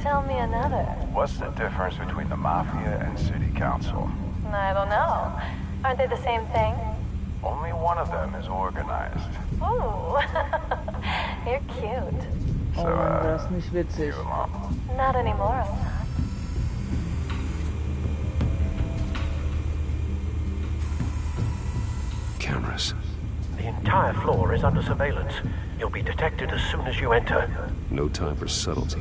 Tell me another. What's the difference between the Mafia and City Council? I don't know. Aren't they the same thing? Only one of them is organized. Ooh. You're cute. Oh Mann, das ist nicht witzig. Not anymore. Cameras. The entire floor is under surveillance. You'll be detected as soon as you enter. No time for subtlety.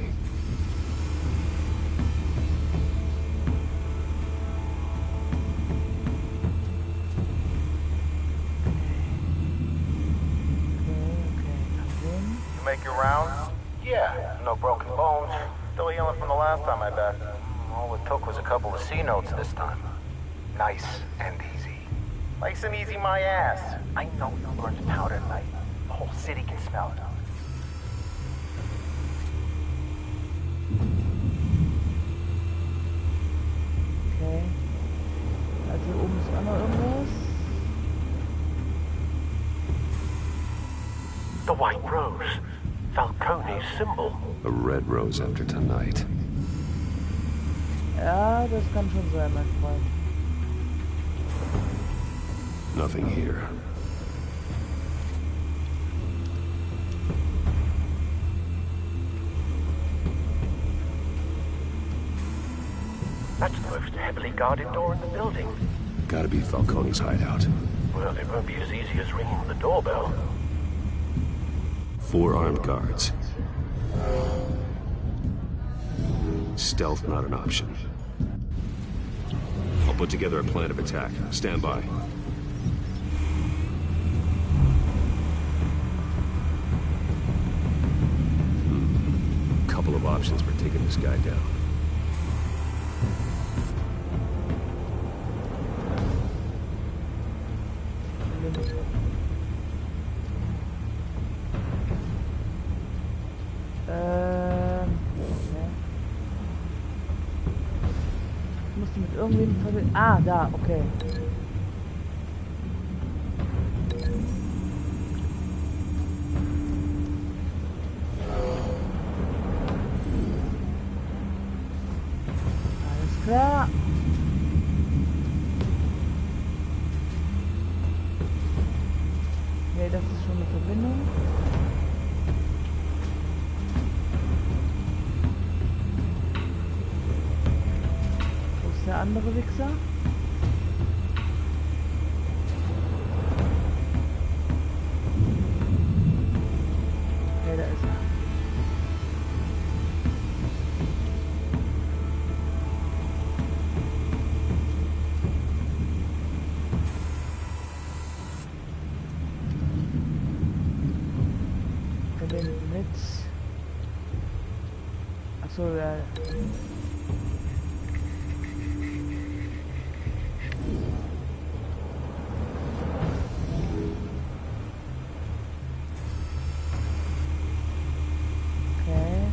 You make your rounds? Yeah, no broken bones. Still healing from the last time I bet. All it took was a couple of C notes this time. Nice and easy. Nice and easy my ass. I know you learned powder tonight. The whole city can smell it. Okay. Also hier oben ist auch noch irgendwas. The white rose. Falcone's symbol. A red rose after tonight. Ja, das kann schon sein, mein Freund. Nothing here. That's the most heavily guarded door in the building. Gotta be Falcone's hideout. Well, it won't be as easy as ringing the doorbell. 4 armed guards. Stealth not an option. I'll put together a plan of attack. Stand by. Couple of options for taking this guy down. Ich musste mit irgendwem verbinden. Ah, da, okay. Alles klar. Okay, das ist schon eine Verbindung. Wo ist der andere Wichser? Okay, da ist er. Achso, ja. Okay.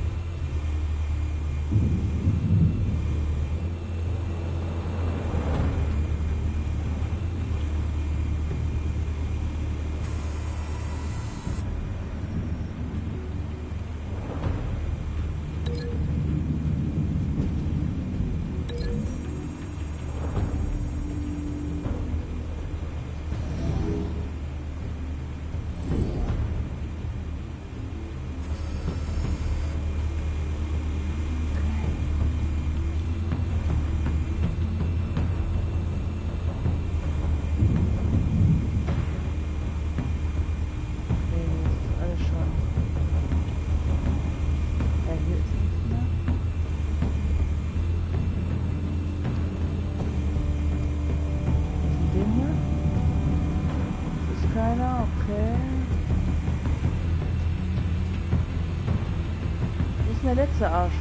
denn der letzte Arsch?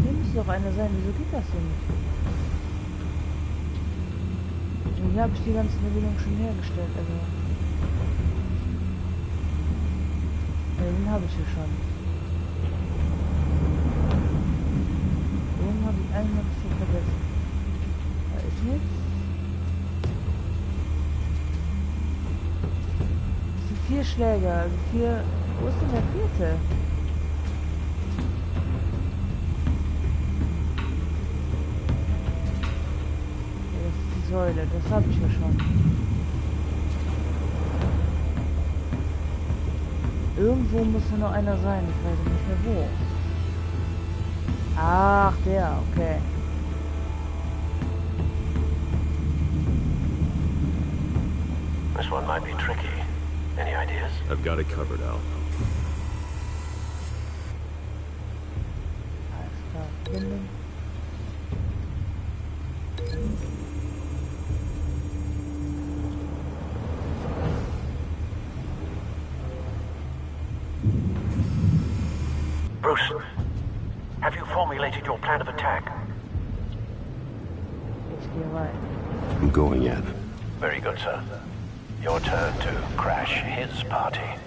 Hier muss doch einer sein. Wieso geht das denn nicht? Und hier habe ich die ganzen Verbindungen schon hergestellt. Also. Ja, den habe ich hier schon. Den habe ich einmal schon vergessen. Da ist nichts. Das sind 4 Schläge, also 4. Wo ist denn der 4.? Ja, das ist die Säule, das habe ich ja schon. Irgendwo muss ja noch einer sein, ich weiß nicht mehr wo. Ach, der, okay. This one might be tricky. Any ideas? I've got it covered, Al. Alles klar, Verbindung. Bruce, have you formulated your plan of attack? Ich gehe rein. I'm going in. Very good, sir. Your turn to crash his party.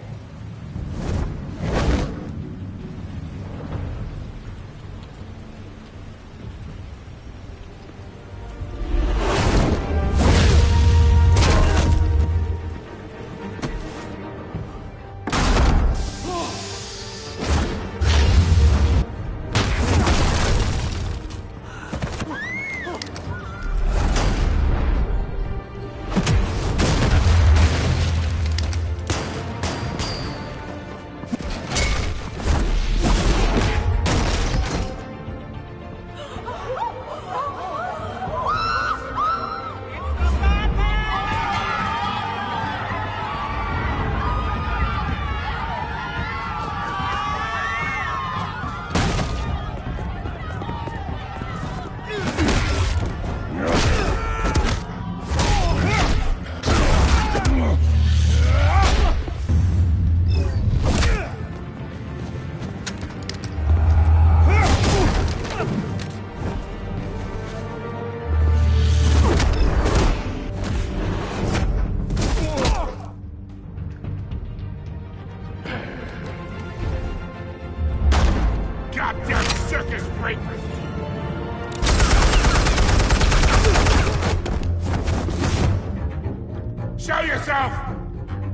Show yourself!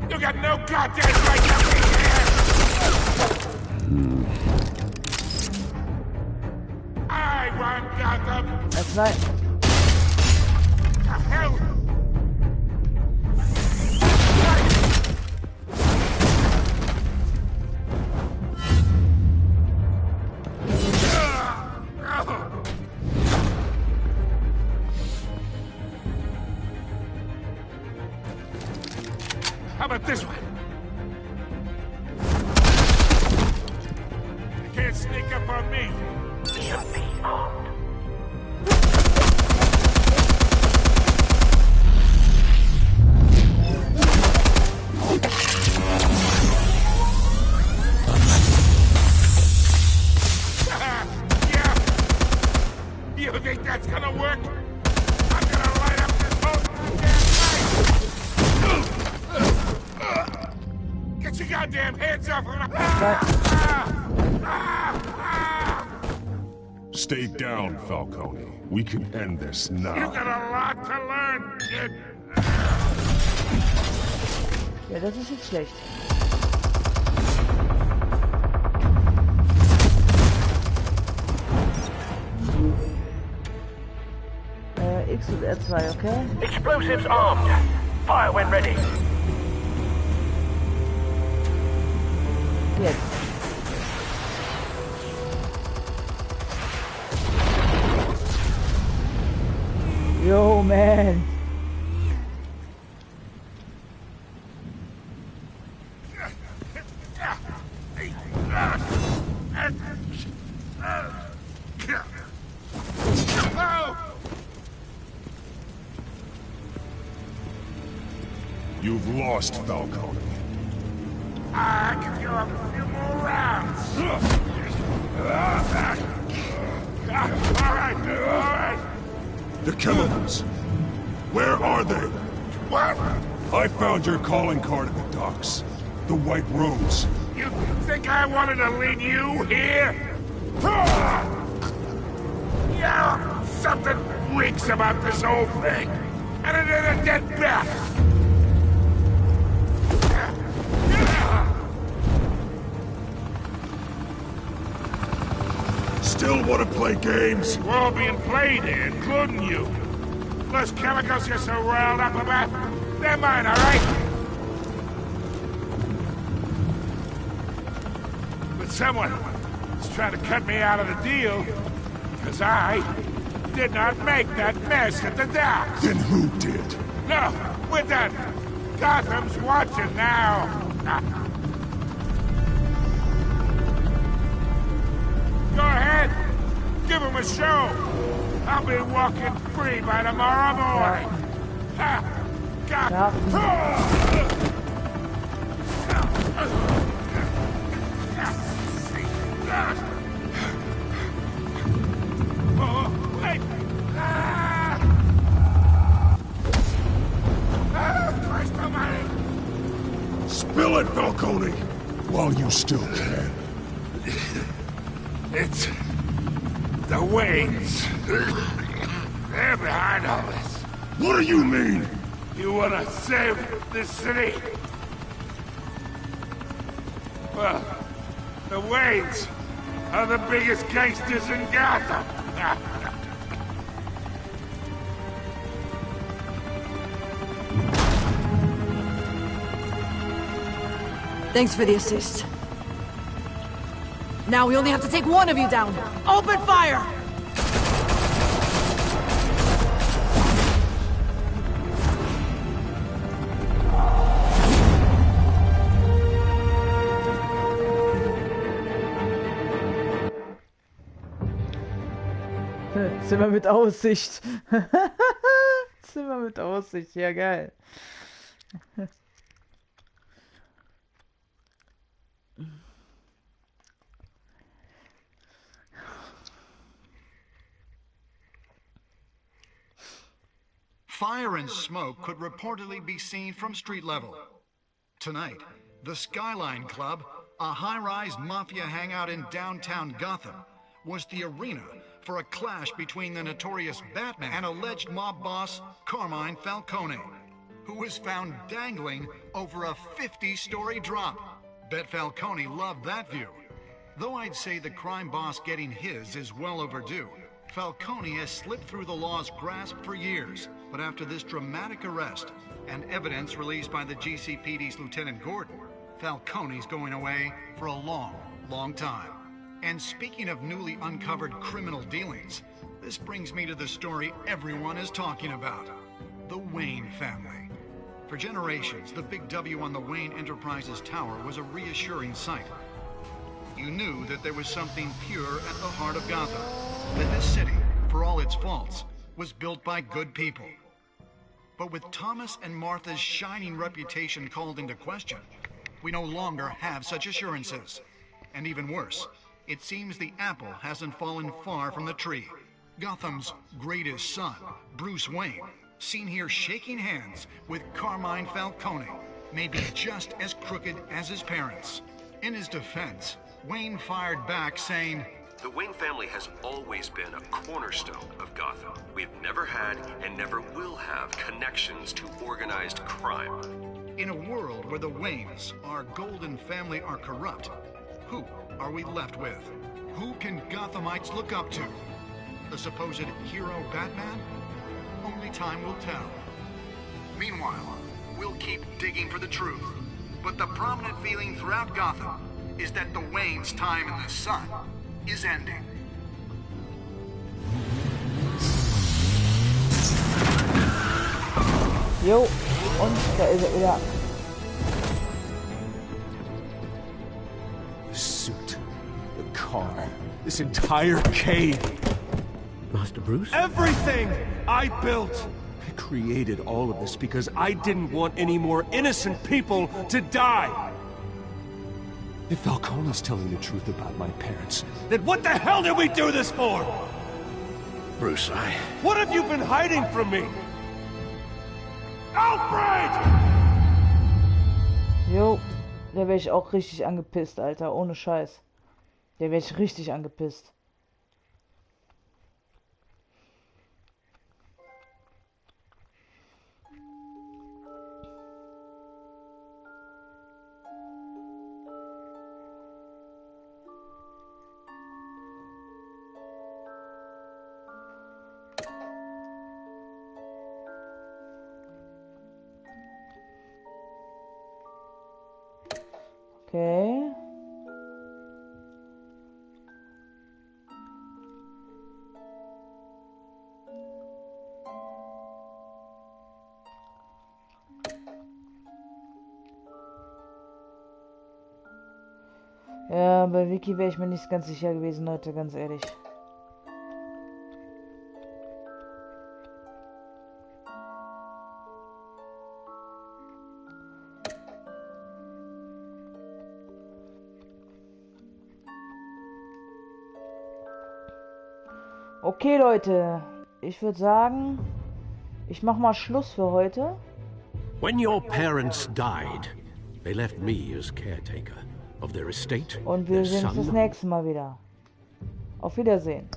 You got no goddamn right to be here! I want Gotham! That's right. The hell? How about this one? You can't sneak up on me. Should be armed. Yeah. You think that's gonna work? I'm gonna light up this whole damn place! Get your goddamn hands off of Stay down, Falcone. We can end this now. You got a lot to learn, kid. Ja, das ist jetzt schlecht. X und R2, okay? Explosives armed. Fire when ready. Jetzt. Yo, man. you've lost, Falcone. I can go up a few more rounds. All right. The chemicals. Where are they? What? I found your calling card at the docks. The White Rose. You think I wanted to lead you here? Yeah, something reeks about this whole thing. And it is a dead bat. Still want to play games? We're all being played here, including you. Those chemicals you're so riled up about, they're mine, all right? But someone is trying to cut me out of the deal, because I did not make that mess at the docks. Then who did? No, we're done. Gotham's watching now. Go ahead. Give him a show. I'll be walking free by tomorrow morning. Oh, wait. Christ almighty. Spill it, Falcone, while you still can. It's the Waynes. They're behind all this. What do you mean? You want to save this city? Well, the Waynes are the biggest gangsters in Gotham. Thanks for the assist. Now we only have to take one of you down. Open fire! Zimmer mit Aussicht. Zimmer mit Aussicht, ja geil. Fire and smoke could reportedly be seen from street level. Tonight, the Skyline Club, a high-rise mafia hangout in downtown Gotham, was the arena for a clash between the notorious Batman and alleged mob boss Carmine Falcone, who was found dangling over a 50-story drop. Bet Falcone loved that view. Though I'd say the crime boss getting his is well overdue, Falcone has slipped through the law's grasp for years. But after this dramatic arrest and evidence released by the GCPD's Lieutenant Gordon, Falcone's going away for a long, long time. And speaking of newly uncovered criminal dealings, this brings me to the story everyone is talking about. The Wayne family. For generations, the big W on the Wayne Enterprises Tower was a reassuring sight. You knew that there was something pure at the heart of Gotham. That this city, for all its faults, was built by good people. But with Thomas and Martha's shining reputation called into question, we no longer have such assurances. And even worse, it seems the apple hasn't fallen far from the tree. Gotham's greatest son, Bruce Wayne, seen here shaking hands with Carmine Falcone, may be just as crooked as his parents. In his defense, Wayne fired back saying, "The Wayne family has always been a cornerstone of Gotham. We've never had and never will have connections to organized crime." In a world where the Waynes, our golden family, are corrupt, who are we left with? Who can Gothamites look up to? The supposed hero Batman? Only time will tell. Meanwhile, we'll keep digging for the truth. But the prominent feeling throughout Gotham is that the Waynes' time in the sun is ending. Jo, und da ist er wieder. The suit, the car, this entire cave. Master Bruce? Everything I built! It created all of this because I didn't want any more innocent people to die. If Falcone's telling the truth about my parents, then what the hell did we do this for? Bruce, What have you been hiding from me? Alfred! Jo, da wäre ich auch richtig angepisst, Alter. Ohne Scheiß. Da wäre ich richtig angepisst. Okay. Ja, bei Vicky wäre ich mir nicht ganz sicher gewesen, Leute, ganz ehrlich. Okay, Leute, ich würde sagen, ich mach mal Schluss für heute. When your parents died, they left me as caretaker of their estate. Und wir sehen uns das nächste Mal wieder. Auf Wiedersehen.